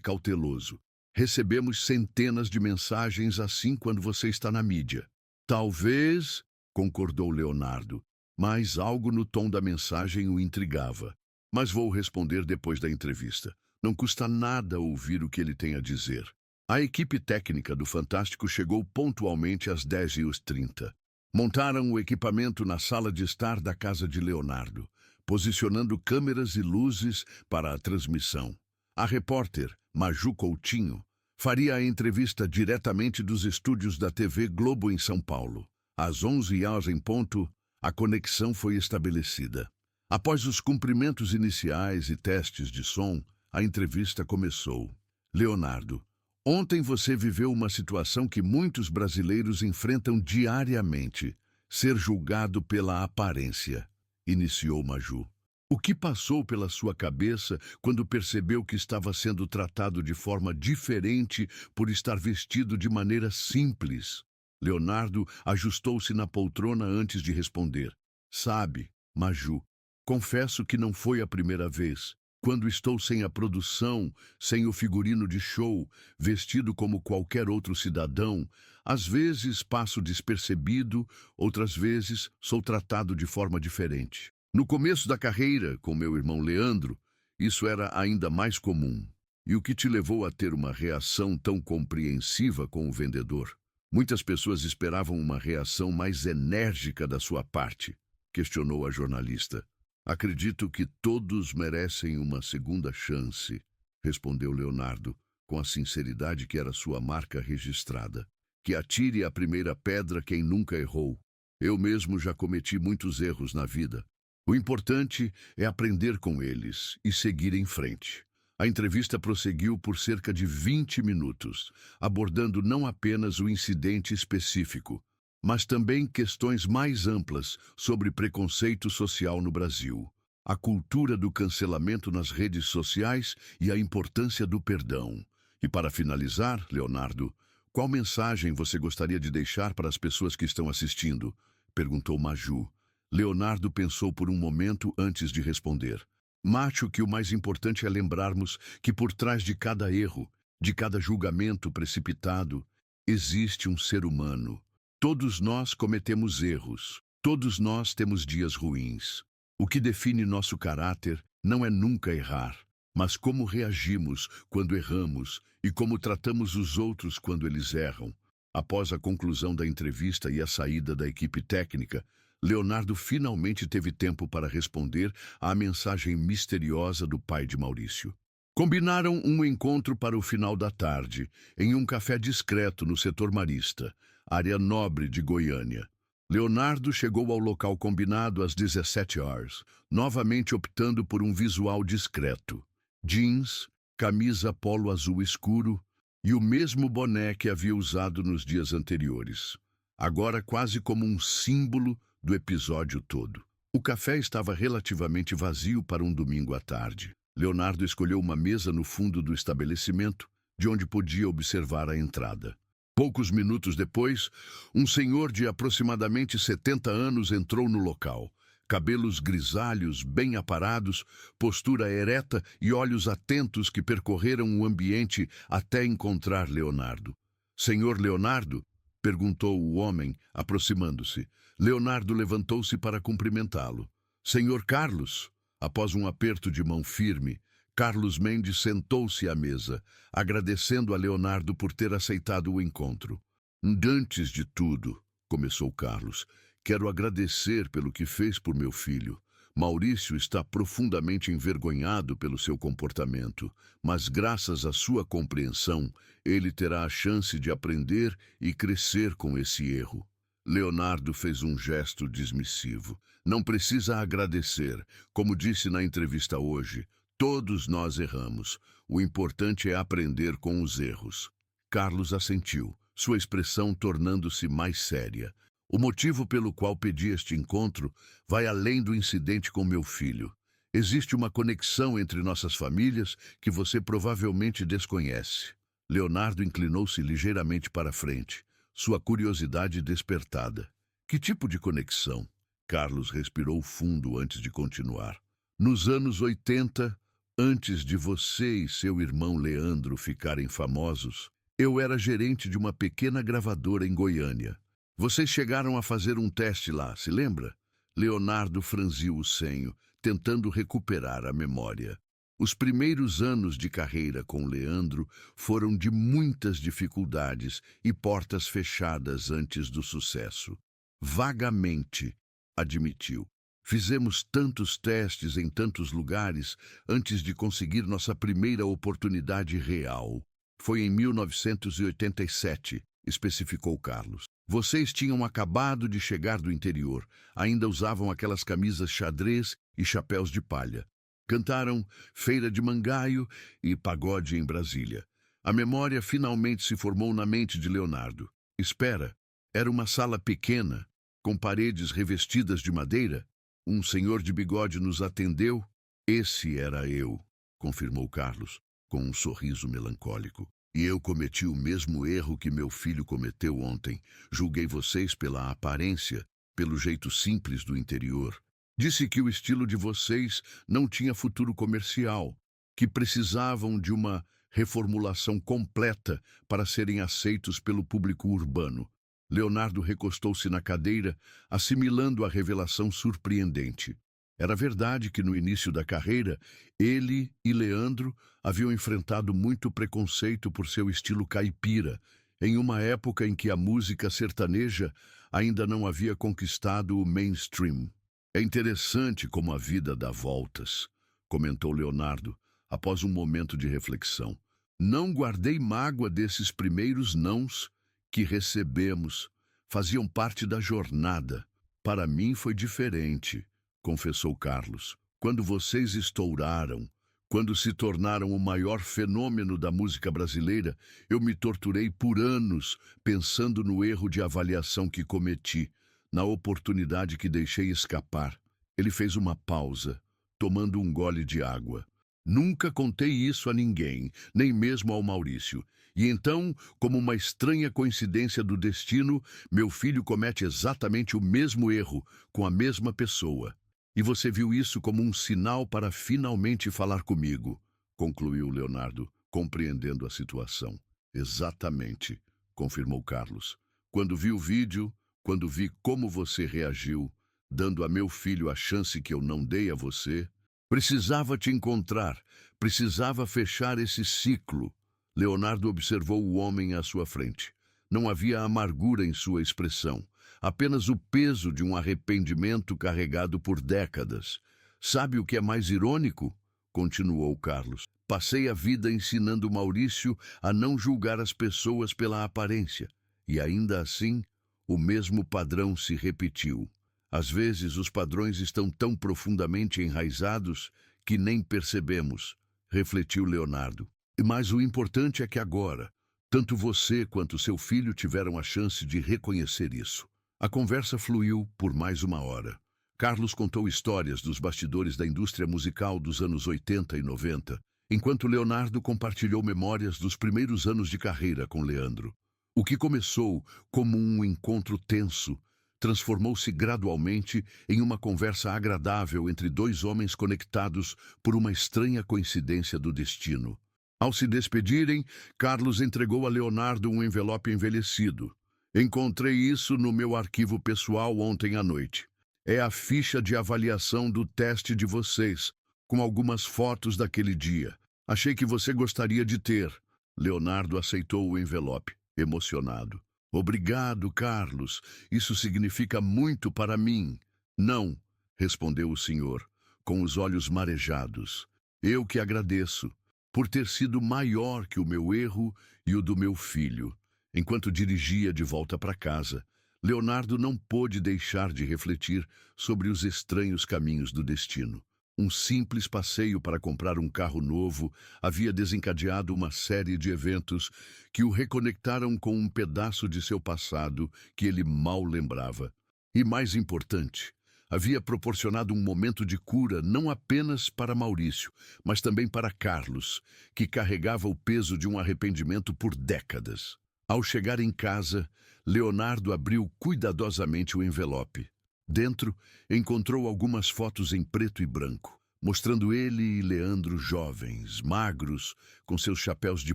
cauteloso. Recebemos centenas de mensagens assim quando você está na mídia. Talvez, concordou Leonardo, mas algo no tom da mensagem o intrigava. Mas vou responder depois da entrevista. Não custa nada ouvir o que ele tem a dizer. A equipe técnica do Fantástico chegou pontualmente às 10h30. Montaram o equipamento na sala de estar da casa de Leonardo, posicionando câmeras e luzes para a transmissão. A repórter, Maju Coutinho, faria a entrevista diretamente dos estúdios da TV Globo em São Paulo. Às 11h em ponto, a conexão foi estabelecida. Após os cumprimentos iniciais e testes de som, a entrevista começou. Leonardo, ontem você viveu uma situação que muitos brasileiros enfrentam diariamente: ser julgado pela aparência, iniciou Maju. O que passou pela sua cabeça quando percebeu que estava sendo tratado de forma diferente por estar vestido de maneira simples? Leonardo ajustou-se na poltrona antes de responder. Sabe, Maju, confesso que não foi a primeira vez. Quando estou sem a produção, sem o figurino de show, vestido como qualquer outro cidadão, às vezes passo despercebido, outras vezes sou tratado de forma diferente. No começo da carreira, com meu irmão Leandro, isso era ainda mais comum. E o que te levou a ter uma reação tão compreensiva com o vendedor? Muitas pessoas esperavam uma reação mais enérgica da sua parte, questionou a jornalista. Acredito que todos merecem uma segunda chance, respondeu Leonardo, com a sinceridade que era sua marca registrada. Que atire a primeira pedra quem nunca errou. Eu mesmo já cometi muitos erros na vida. O importante é aprender com eles e seguir em frente. A entrevista prosseguiu por cerca de 20 minutos, abordando não apenas o incidente específico, mas também questões mais amplas sobre preconceito social no Brasil, a cultura do cancelamento nas redes sociais e a importância do perdão. E para finalizar, Leonardo, qual mensagem você gostaria de deixar para as pessoas que estão assistindo? Perguntou Maju. Leonardo pensou por um momento antes de responder. Acho que o mais importante é lembrarmos que por trás de cada erro, de cada julgamento precipitado, existe um ser humano. Todos nós cometemos erros. Todos nós temos dias ruins. O que define nosso caráter não é nunca errar, mas como reagimos quando erramos e como tratamos os outros quando eles erram. Após a conclusão da entrevista e a saída da equipe técnica, Leonardo finalmente teve tempo para responder à mensagem misteriosa do pai de Maurício. Combinaram um encontro para o final da tarde, em um café discreto no setor marista, área nobre de Goiânia. Leonardo chegou ao local combinado às 17 horas, novamente optando por um visual discreto. Jeans, camisa polo azul escuro e o mesmo boné que havia usado nos dias anteriores. Agora quase como um símbolo do episódio todo. O café estava relativamente vazio para um domingo à tarde. Leonardo escolheu uma mesa no fundo do estabelecimento, de onde podia observar a entrada. Poucos minutos depois, um senhor de aproximadamente 70 anos entrou no local. Cabelos grisalhos, bem aparados, postura ereta e olhos atentos que percorreram o ambiente até encontrar Leonardo. Senhor Leonardo? Perguntou o homem, aproximando-se. Leonardo levantou-se para cumprimentá-lo. Senhor Carlos? Após um aperto de mão firme, Carlos Mendes sentou-se à mesa, agradecendo a Leonardo por ter aceitado o encontro. Antes de tudo, começou Carlos, quero agradecer pelo que fez por meu filho. Maurício está profundamente envergonhado pelo seu comportamento, mas graças à sua compreensão, ele terá a chance de aprender e crescer com esse erro. Leonardo fez um gesto dismissivo. Não precisa agradecer. Como disse na entrevista hoje, todos nós erramos. O importante é aprender com os erros. Carlos assentiu, sua expressão tornando-se mais séria. O motivo pelo qual pedi este encontro vai além do incidente com meu filho. Existe uma conexão entre nossas famílias que você provavelmente desconhece. Leonardo inclinou-se ligeiramente para frente, sua curiosidade despertada. Que tipo de conexão? Carlos respirou fundo antes de continuar. Nos anos 80, antes de você e seu irmão Leandro ficarem famosos, eu era gerente de uma pequena gravadora em Goiânia. Vocês chegaram a fazer um teste lá, se lembra? Leonardo franziu o senho, tentando recuperar a memória. Os primeiros anos de carreira com Leandro foram de muitas dificuldades e portas fechadas antes do sucesso. Vagamente, admitiu. Fizemos tantos testes em tantos lugares antes de conseguir nossa primeira oportunidade real. Foi em 1987, especificou Carlos. Vocês tinham acabado de chegar do interior, ainda usavam aquelas camisas xadrez e chapéus de palha. Cantaram Feira de Mangaio e Pagode em Brasília. A memória finalmente se formou na mente de Leonardo. Espera, era uma sala pequena, com paredes revestidas de madeira? Um senhor de bigode nos atendeu? Esse era eu, confirmou Carlos, com um sorriso melancólico. E eu cometi o mesmo erro que meu filho cometeu ontem. Julguei vocês pela aparência, pelo jeito simples do interior. Disse que o estilo de vocês não tinha futuro comercial, que precisavam de uma reformulação completa para serem aceitos pelo público urbano. Leonardo recostou-se na cadeira, assimilando a revelação surpreendente. Era verdade que no início da carreira, ele e Leandro haviam enfrentado muito preconceito por seu estilo caipira, em uma época em que a música sertaneja ainda não havia conquistado o mainstream. É interessante como a vida dá voltas, comentou Leonardo, após um momento de reflexão. Não guardei mágoa desses primeiros nãos que recebemos. Faziam parte da jornada. Para mim foi diferente, confessou Carlos. Quando vocês estouraram, quando se tornaram o maior fenômeno da música brasileira, eu me torturei por anos pensando no erro de avaliação que cometi, na oportunidade que deixei escapar. Ele fez uma pausa, tomando um gole de água. Nunca contei isso a ninguém, nem mesmo ao Maurício. E então, como uma estranha coincidência do destino, meu filho comete exatamente o mesmo erro, com a mesma pessoa. E você viu isso como um sinal para finalmente falar comigo, concluiu Leonardo, compreendendo a situação. Exatamente, confirmou Carlos. Quando vi o vídeo, quando vi como você reagiu, dando a meu filho a chance que eu não dei a você, precisava te encontrar, precisava fechar esse ciclo. Leonardo observou o homem à sua frente. Não havia amargura em sua expressão, apenas o peso de um arrependimento carregado por décadas. Sabe o que é mais irônico? Continuou Carlos. Passei a vida ensinando Maurício a não julgar as pessoas pela aparência. E ainda assim, o mesmo padrão se repetiu. Às vezes, os padrões estão tão profundamente enraizados que nem percebemos, refletiu Leonardo. Mas o importante é que agora, tanto você quanto seu filho tiveram a chance de reconhecer isso. A conversa fluiu por mais uma hora. Carlos contou histórias dos bastidores da indústria musical dos anos 80 e 90, enquanto Leonardo compartilhou memórias dos primeiros anos de carreira com Leandro. O que começou como um encontro tenso transformou-se gradualmente em uma conversa agradável entre dois homens conectados por uma estranha coincidência do destino. Ao se despedirem, Carlos entregou a Leonardo um envelope envelhecido. Encontrei isso no meu arquivo pessoal ontem à noite. É a ficha de avaliação do teste de vocês, com algumas fotos daquele dia. Achei que você gostaria de ter. Leonardo aceitou o envelope, emocionado. Obrigado, Carlos. Isso significa muito para mim. Não, respondeu o senhor, com os olhos marejados. Eu que agradeço, por ter sido maior que o meu erro e o do meu filho. Enquanto dirigia de volta para casa, Leonardo não pôde deixar de refletir sobre os estranhos caminhos do destino. Um simples passeio para comprar um carro novo havia desencadeado uma série de eventos que o reconectaram com um pedaço de seu passado que ele mal lembrava. E mais importante, havia proporcionado um momento de cura não apenas para Maurício, mas também para Carlos, que carregava o peso de um arrependimento por décadas. Ao chegar em casa, Leonardo abriu cuidadosamente o envelope. Dentro, encontrou algumas fotos em preto e branco, mostrando ele e Leandro jovens, magros, com seus chapéus de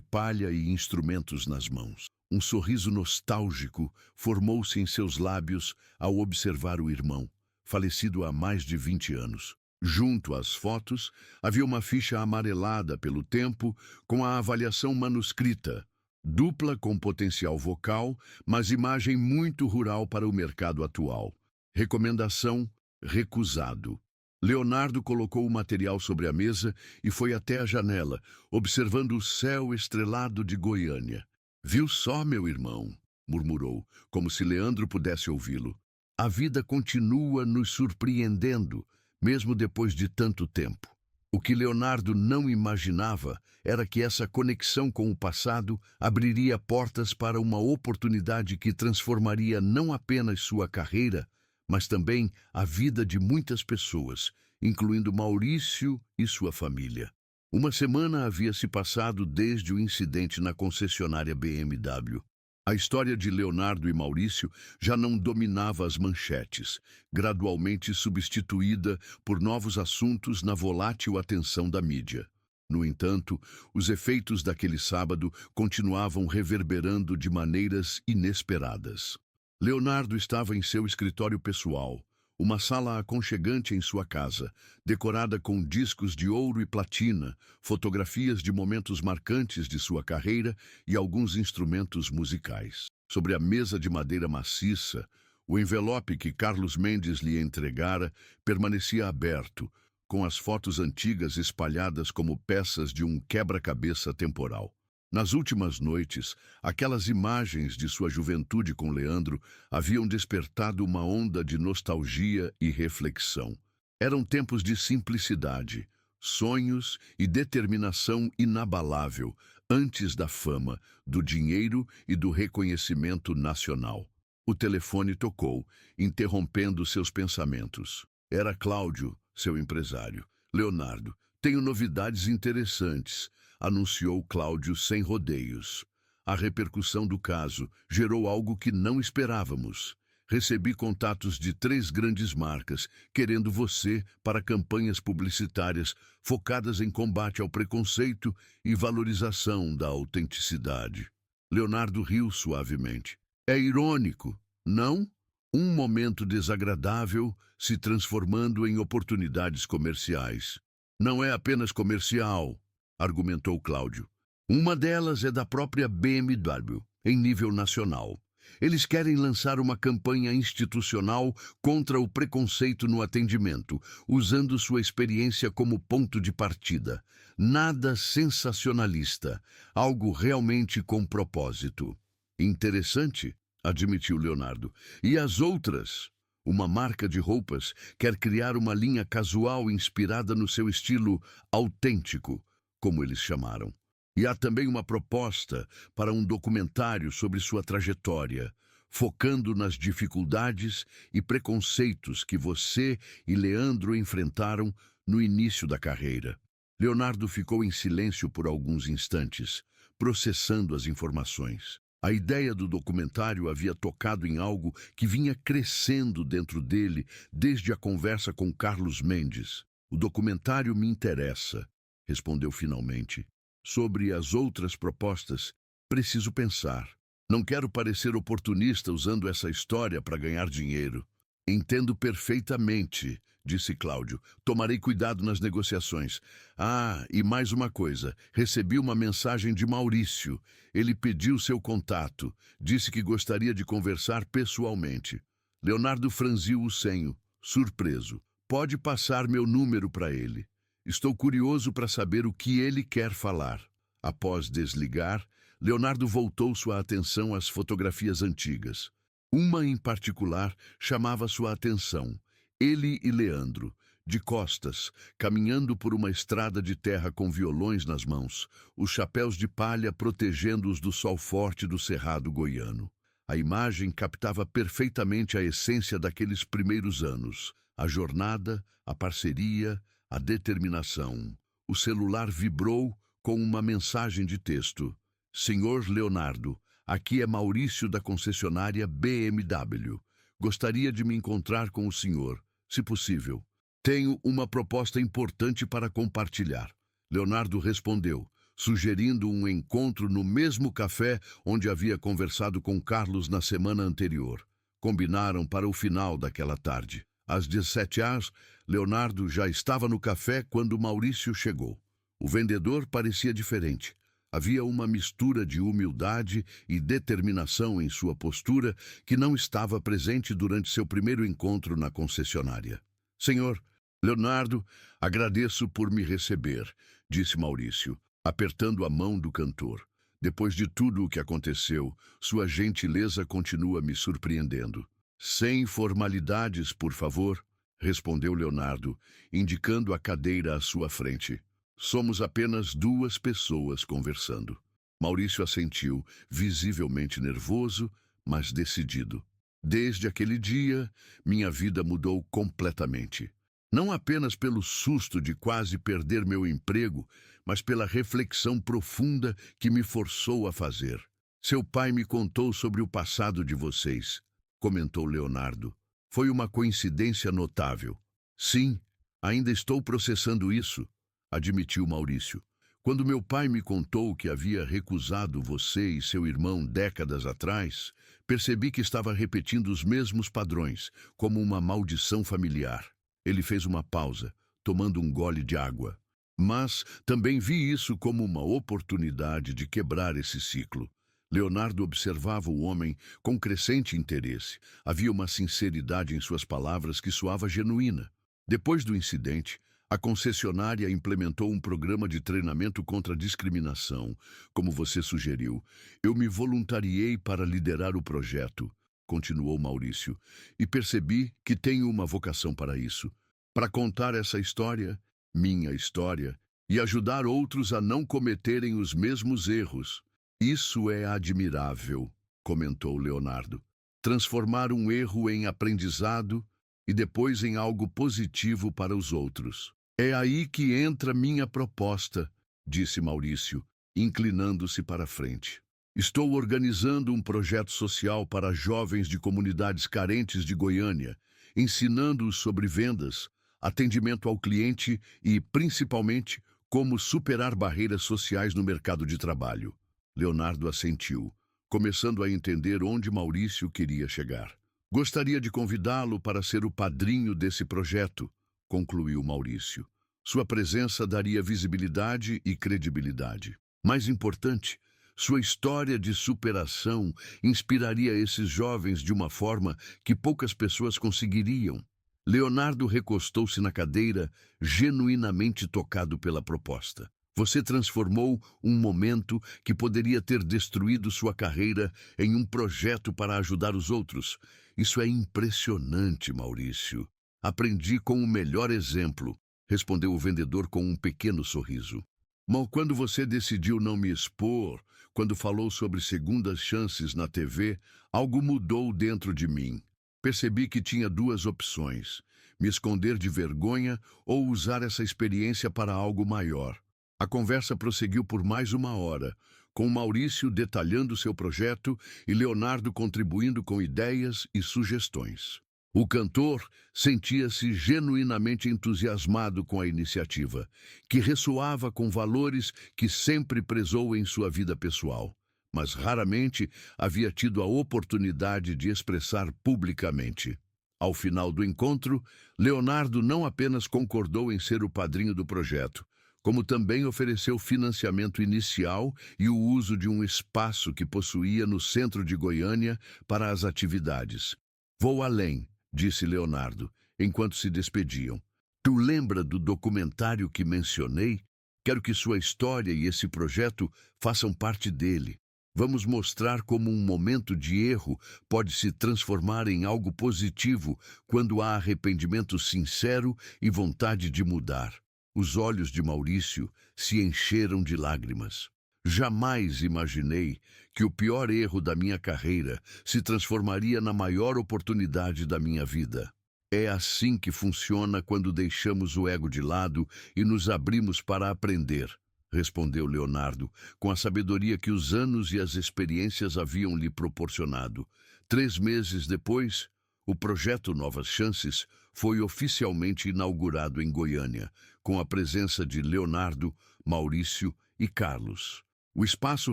palha e instrumentos nas mãos. Um sorriso nostálgico formou-se em seus lábios ao observar o irmão, falecido há mais de 20 anos. Junto às fotos, havia uma ficha amarelada pelo tempo com a avaliação manuscrita, dupla com potencial vocal, mas imagem muito rural para o mercado atual. Recomendação: recusado. Leonardo colocou o material sobre a mesa e foi até a janela, observando o céu estrelado de Goiânia. Viu só, meu irmão, murmurou, como se Leandro pudesse ouvi-lo. A vida continua nos surpreendendo, mesmo depois de tanto tempo. O que Leonardo não imaginava era que essa conexão com o passado abriria portas para uma oportunidade que transformaria não apenas sua carreira, mas também a vida de muitas pessoas, incluindo Maurício e sua família. Uma semana havia se passado desde o incidente na concessionária BMW. A história de Leonardo e Maurício já não dominava as manchetes, gradualmente substituída por novos assuntos na volátil atenção da mídia. No entanto, os efeitos daquele sábado continuavam reverberando de maneiras inesperadas. Leonardo estava em seu escritório pessoal, uma sala aconchegante em sua casa, decorada com discos de ouro e platina, fotografias de momentos marcantes de sua carreira e alguns instrumentos musicais. Sobre a mesa de madeira maciça, o envelope que Carlos Mendes lhe entregara permanecia aberto, com as fotos antigas espalhadas como peças de um quebra-cabeça temporal. Nas últimas noites, aquelas imagens de sua juventude com Leandro haviam despertado uma onda de nostalgia e reflexão. Eram tempos de simplicidade, sonhos e determinação inabalável, antes da fama, do dinheiro e do reconhecimento nacional. O telefone tocou, interrompendo seus pensamentos. Era Cláudio, seu empresário. Leonardo, tenho novidades interessantes, anunciou Cláudio sem rodeios. A repercussão do caso gerou algo que não esperávamos. Recebi contatos de 3 grandes marcas querendo você para campanhas publicitárias focadas em combate ao preconceito e valorização da autenticidade. Leonardo riu suavemente. É irônico, não? Um momento desagradável se transformando em oportunidades comerciais. Não é apenas comercial, argumentou Cláudio. Uma delas é da própria BMW, em nível nacional. Eles querem lançar uma campanha institucional contra o preconceito no atendimento, usando sua experiência como ponto de partida. Nada sensacionalista, algo realmente com propósito. Interessante, admitiu Leonardo. E as outras? Uma marca de roupas quer criar uma linha casual inspirada no seu estilo autêntico, como eles chamaram. E há também uma proposta para um documentário sobre sua trajetória, focando nas dificuldades e preconceitos que você e Leandro enfrentaram no início da carreira. Leonardo ficou em silêncio por alguns instantes, processando as informações. A ideia do documentário havia tocado em algo que vinha crescendo dentro dele desde a conversa com Carlos Mendes. O documentário me interessa, respondeu finalmente. Sobre as outras propostas, preciso pensar. Não quero parecer oportunista usando essa história para ganhar dinheiro. Entendo perfeitamente, disse Cláudio. Tomarei cuidado nas negociações. Ah, e mais uma coisa. Recebi uma mensagem de Maurício. Ele pediu seu contato. Disse que gostaria de conversar pessoalmente. Leonardo franziu o senho, surpreso. Pode passar meu número para ele. Estou curioso para saber o que ele quer falar. Após desligar, Leonardo voltou sua atenção às fotografias antigas. Uma em particular chamava sua atenção. Ele e Leandro, de costas, caminhando por uma estrada de terra com violões nas mãos, os chapéus de palha protegendo-os do sol forte do cerrado goiano. A imagem captava perfeitamente a essência daqueles primeiros anos. A jornada, a parceria, a determinação. O celular vibrou com uma mensagem de texto. Senhor Leonardo, aqui é Maurício da concessionária BMW. Gostaria de me encontrar com o senhor, se possível. Tenho uma proposta importante para compartilhar. Leonardo respondeu, sugerindo um encontro no mesmo café onde havia conversado com Carlos na semana anterior. Combinaram para o final daquela tarde. Às 17h, Leonardo já estava no café quando Maurício chegou. O vendedor parecia diferente. Havia uma mistura de humildade e determinação em sua postura que não estava presente durante seu primeiro encontro na concessionária. Senhor, Leonardo, agradeço por me receber, disse Maurício, apertando a mão do cantor. Depois de tudo o que aconteceu, sua gentileza continua me surpreendendo. Sem formalidades, por favor, respondeu Leonardo, indicando a cadeira à sua frente. Somos apenas 2 pessoas conversando. Maurício assentiu, visivelmente nervoso, mas decidido. Desde aquele dia, minha vida mudou completamente. Não apenas pelo susto de quase perder meu emprego, mas pela reflexão profunda que me forçou a fazer. Seu pai me contou sobre o passado de vocês, comentou Leonardo. Foi uma coincidência notável. Sim, ainda estou processando isso, admitiu Maurício. Quando meu pai me contou que havia recusado você e seu irmão décadas atrás, percebi que estava repetindo os mesmos padrões, como uma maldição familiar. Ele fez uma pausa, tomando um gole de água. Mas também vi isso como uma oportunidade de quebrar esse ciclo. Leonardo observava o homem com crescente interesse. Havia uma sinceridade em suas palavras que soava genuína. Depois do incidente, A concessionária implementou um programa de treinamento contra a discriminação, como você sugeriu. Eu me voluntariei para liderar o projeto, continuou Maurício, e percebi que tenho uma vocação para isso, para contar essa história, minha história, e ajudar outros a não cometerem os mesmos erros. Isso é admirável, comentou Leonardo. Transformar um erro em aprendizado e depois em algo positivo para os outros. É aí que entra minha proposta, disse Maurício, inclinando-se para a frente. Estou organizando um projeto social para jovens de comunidades carentes de Goiânia, ensinando-os sobre vendas, atendimento ao cliente e, principalmente, como superar barreiras sociais no mercado de trabalho. Leonardo assentiu, começando a entender onde Maurício queria chegar. Gostaria de convidá-lo para ser o padrinho desse projeto, concluiu Maurício. Sua presença daria visibilidade e credibilidade. Mais importante, sua história de superação inspiraria esses jovens de uma forma que poucas pessoas conseguiriam. Leonardo recostou-se na cadeira, genuinamente tocado pela proposta. Você transformou um momento que poderia ter destruído sua carreira em um projeto para ajudar os outros. Isso é impressionante, Maurício. Aprendi com o melhor exemplo, respondeu o vendedor com um pequeno sorriso. Mas quando você decidiu não me expor, quando falou sobre segundas chances na TV, algo mudou dentro de mim. Percebi que tinha duas opções: me esconder de vergonha ou usar essa experiência para algo maior. A conversa prosseguiu por mais 1 hora, com Maurício detalhando seu projeto e Leonardo contribuindo com ideias e sugestões. O cantor sentia-se genuinamente entusiasmado com a iniciativa, que ressoava com valores que sempre prezou em sua vida pessoal, mas raramente havia tido a oportunidade de expressar publicamente. Ao final do encontro, Leonardo não apenas concordou em ser o padrinho do projeto, como também ofereceu financiamento inicial e o uso de um espaço que possuía no centro de Goiânia para as atividades. Vou além, disse Leonardo, enquanto se despediam. Tu lembra do documentário que mencionei? Quero que sua história e esse projeto façam parte dele. Vamos mostrar como um momento de erro pode se transformar em algo positivo quando há arrependimento sincero e vontade de mudar. Os olhos de Maurício se encheram de lágrimas. Jamais imaginei que o pior erro da minha carreira se transformaria na maior oportunidade da minha vida. É assim que funciona quando deixamos o ego de lado e nos abrimos para aprender, respondeu Leonardo, com a sabedoria que os anos e as experiências haviam lhe proporcionado. 3 meses depois, o projeto Novas Chances foi oficialmente inaugurado em Goiânia, com a presença de Leonardo, Maurício e Carlos. O espaço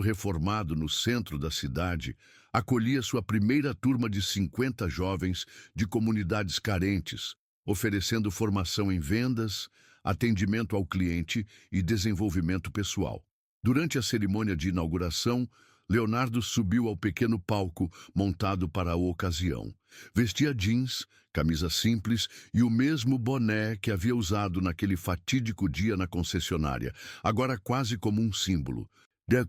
reformado no centro da cidade acolhia sua primeira turma de 50 jovens de comunidades carentes, oferecendo formação em vendas, atendimento ao cliente e desenvolvimento pessoal. Durante a cerimônia de inauguração, Leonardo subiu ao pequeno palco montado para a ocasião. Vestia jeans, camisa simples e o mesmo boné que havia usado naquele fatídico dia na concessionária, agora quase como um símbolo.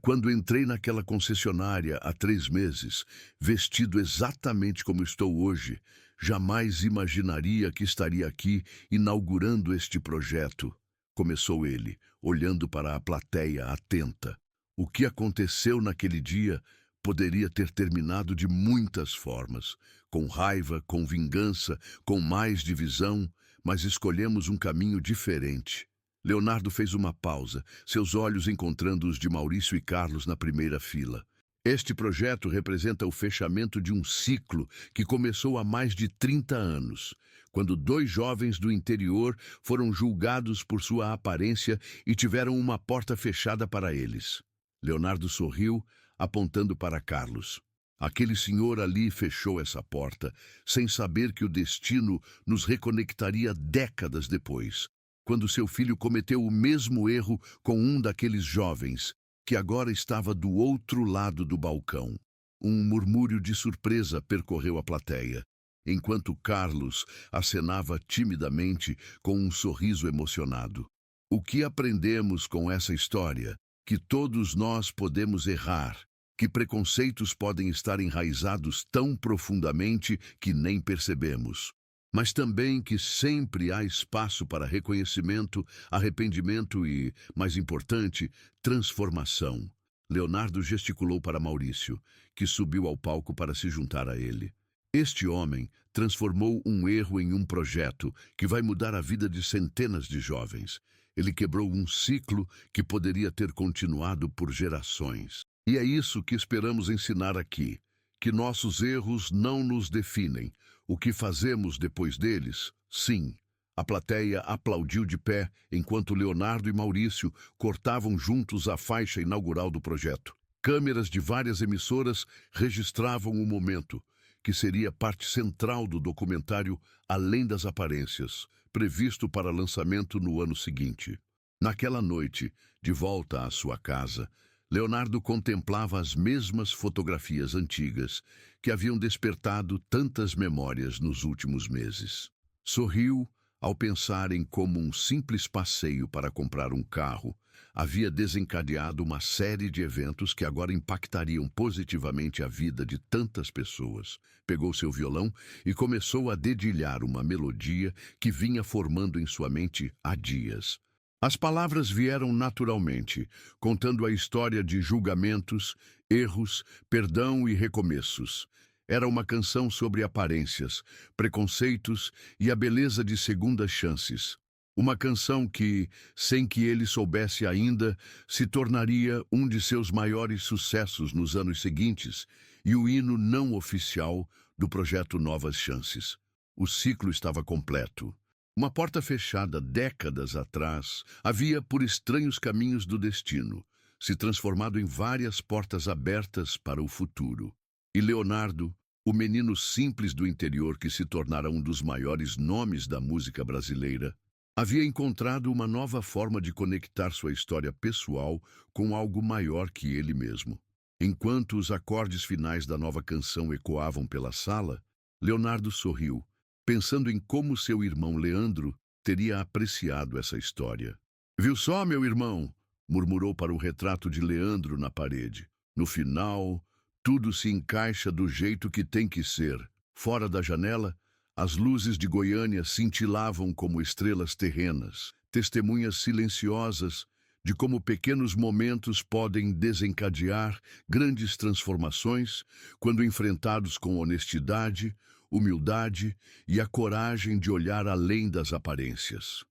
Quando entrei naquela concessionária há 3 meses, vestido exatamente como estou hoje, jamais imaginaria que estaria aqui inaugurando este projeto, começou ele, olhando para a plateia atenta. O que aconteceu naquele dia poderia ter terminado de muitas formas, com raiva, com vingança, com mais divisão, mas escolhemos um caminho diferente. Leonardo fez uma pausa, seus olhos encontrando os de Maurício e Carlos na primeira fila. Este projeto representa o fechamento de um ciclo que começou há mais de 30 anos, quando 2 jovens do interior foram julgados por sua aparência e tiveram uma porta fechada para eles. Leonardo sorriu, apontando para Carlos. Aquele senhor ali fechou essa porta, sem saber que o destino nos reconectaria décadas depois, quando seu filho cometeu o mesmo erro com um daqueles jovens, que agora estava do outro lado do balcão. Um murmúrio de surpresa percorreu a plateia. enquanto Carlos acenava timidamente com um sorriso emocionado. O que aprendemos com essa história? Que todos nós podemos errar, que preconceitos podem estar enraizados tão profundamente que nem percebemos. Mas também que sempre há espaço para reconhecimento, arrependimento e, mais importante, transformação. Leonardo gesticulou para Maurício, que subiu ao palco para se juntar a ele. Este homem transformou um erro em um projeto que vai mudar a vida de centenas de jovens. Ele quebrou um ciclo que poderia ter continuado por gerações. E é isso que esperamos ensinar aqui, que nossos erros não nos definem. O que fazemos depois deles, sim. A plateia aplaudiu de pé enquanto Leonardo e Maurício cortavam juntos a faixa inaugural do projeto. Câmeras de várias emissoras registravam o momento, que seria parte central do documentário Além das Aparências, previsto para lançamento no ano seguinte. Naquela noite, de volta à sua casa, Leonardo contemplava as mesmas fotografias antigas que haviam despertado tantas memórias nos últimos meses. Sorriu ao pensar em como um simples passeio para comprar um carro havia desencadeado uma série de eventos que agora impactariam positivamente a vida de tantas pessoas. Pegou seu violão e começou a dedilhar uma melodia que vinha formando em sua mente há dias. As palavras vieram naturalmente, contando a história de julgamentos, erros, perdão e recomeços. Era uma canção sobre aparências, preconceitos e a beleza de segundas chances. Uma canção que, sem que ele soubesse ainda, se tornaria um de seus maiores sucessos nos anos seguintes e o hino não oficial do projeto Novas Chances. O ciclo estava completo. Uma porta fechada décadas atrás havia, por estranhos caminhos do destino, se transformado em várias portas abertas para o futuro. E Leonardo, o menino simples do interior que se tornara um dos maiores nomes da música brasileira, havia encontrado uma nova forma de conectar sua história pessoal com algo maior que ele mesmo. Enquanto os acordes finais da nova canção ecoavam pela sala, Leonardo sorriu, pensando em como seu irmão Leandro teria apreciado essa história. "Viu só, meu irmão?", murmurou para o retrato de Leandro na parede. "No final, tudo se encaixa do jeito que tem que ser." Fora da janela, as luzes de Goiânia cintilavam como estrelas terrenas, testemunhas silenciosas de como pequenos momentos podem desencadear grandes transformações quando enfrentados com honestidade, humildade e a coragem de olhar além das aparências.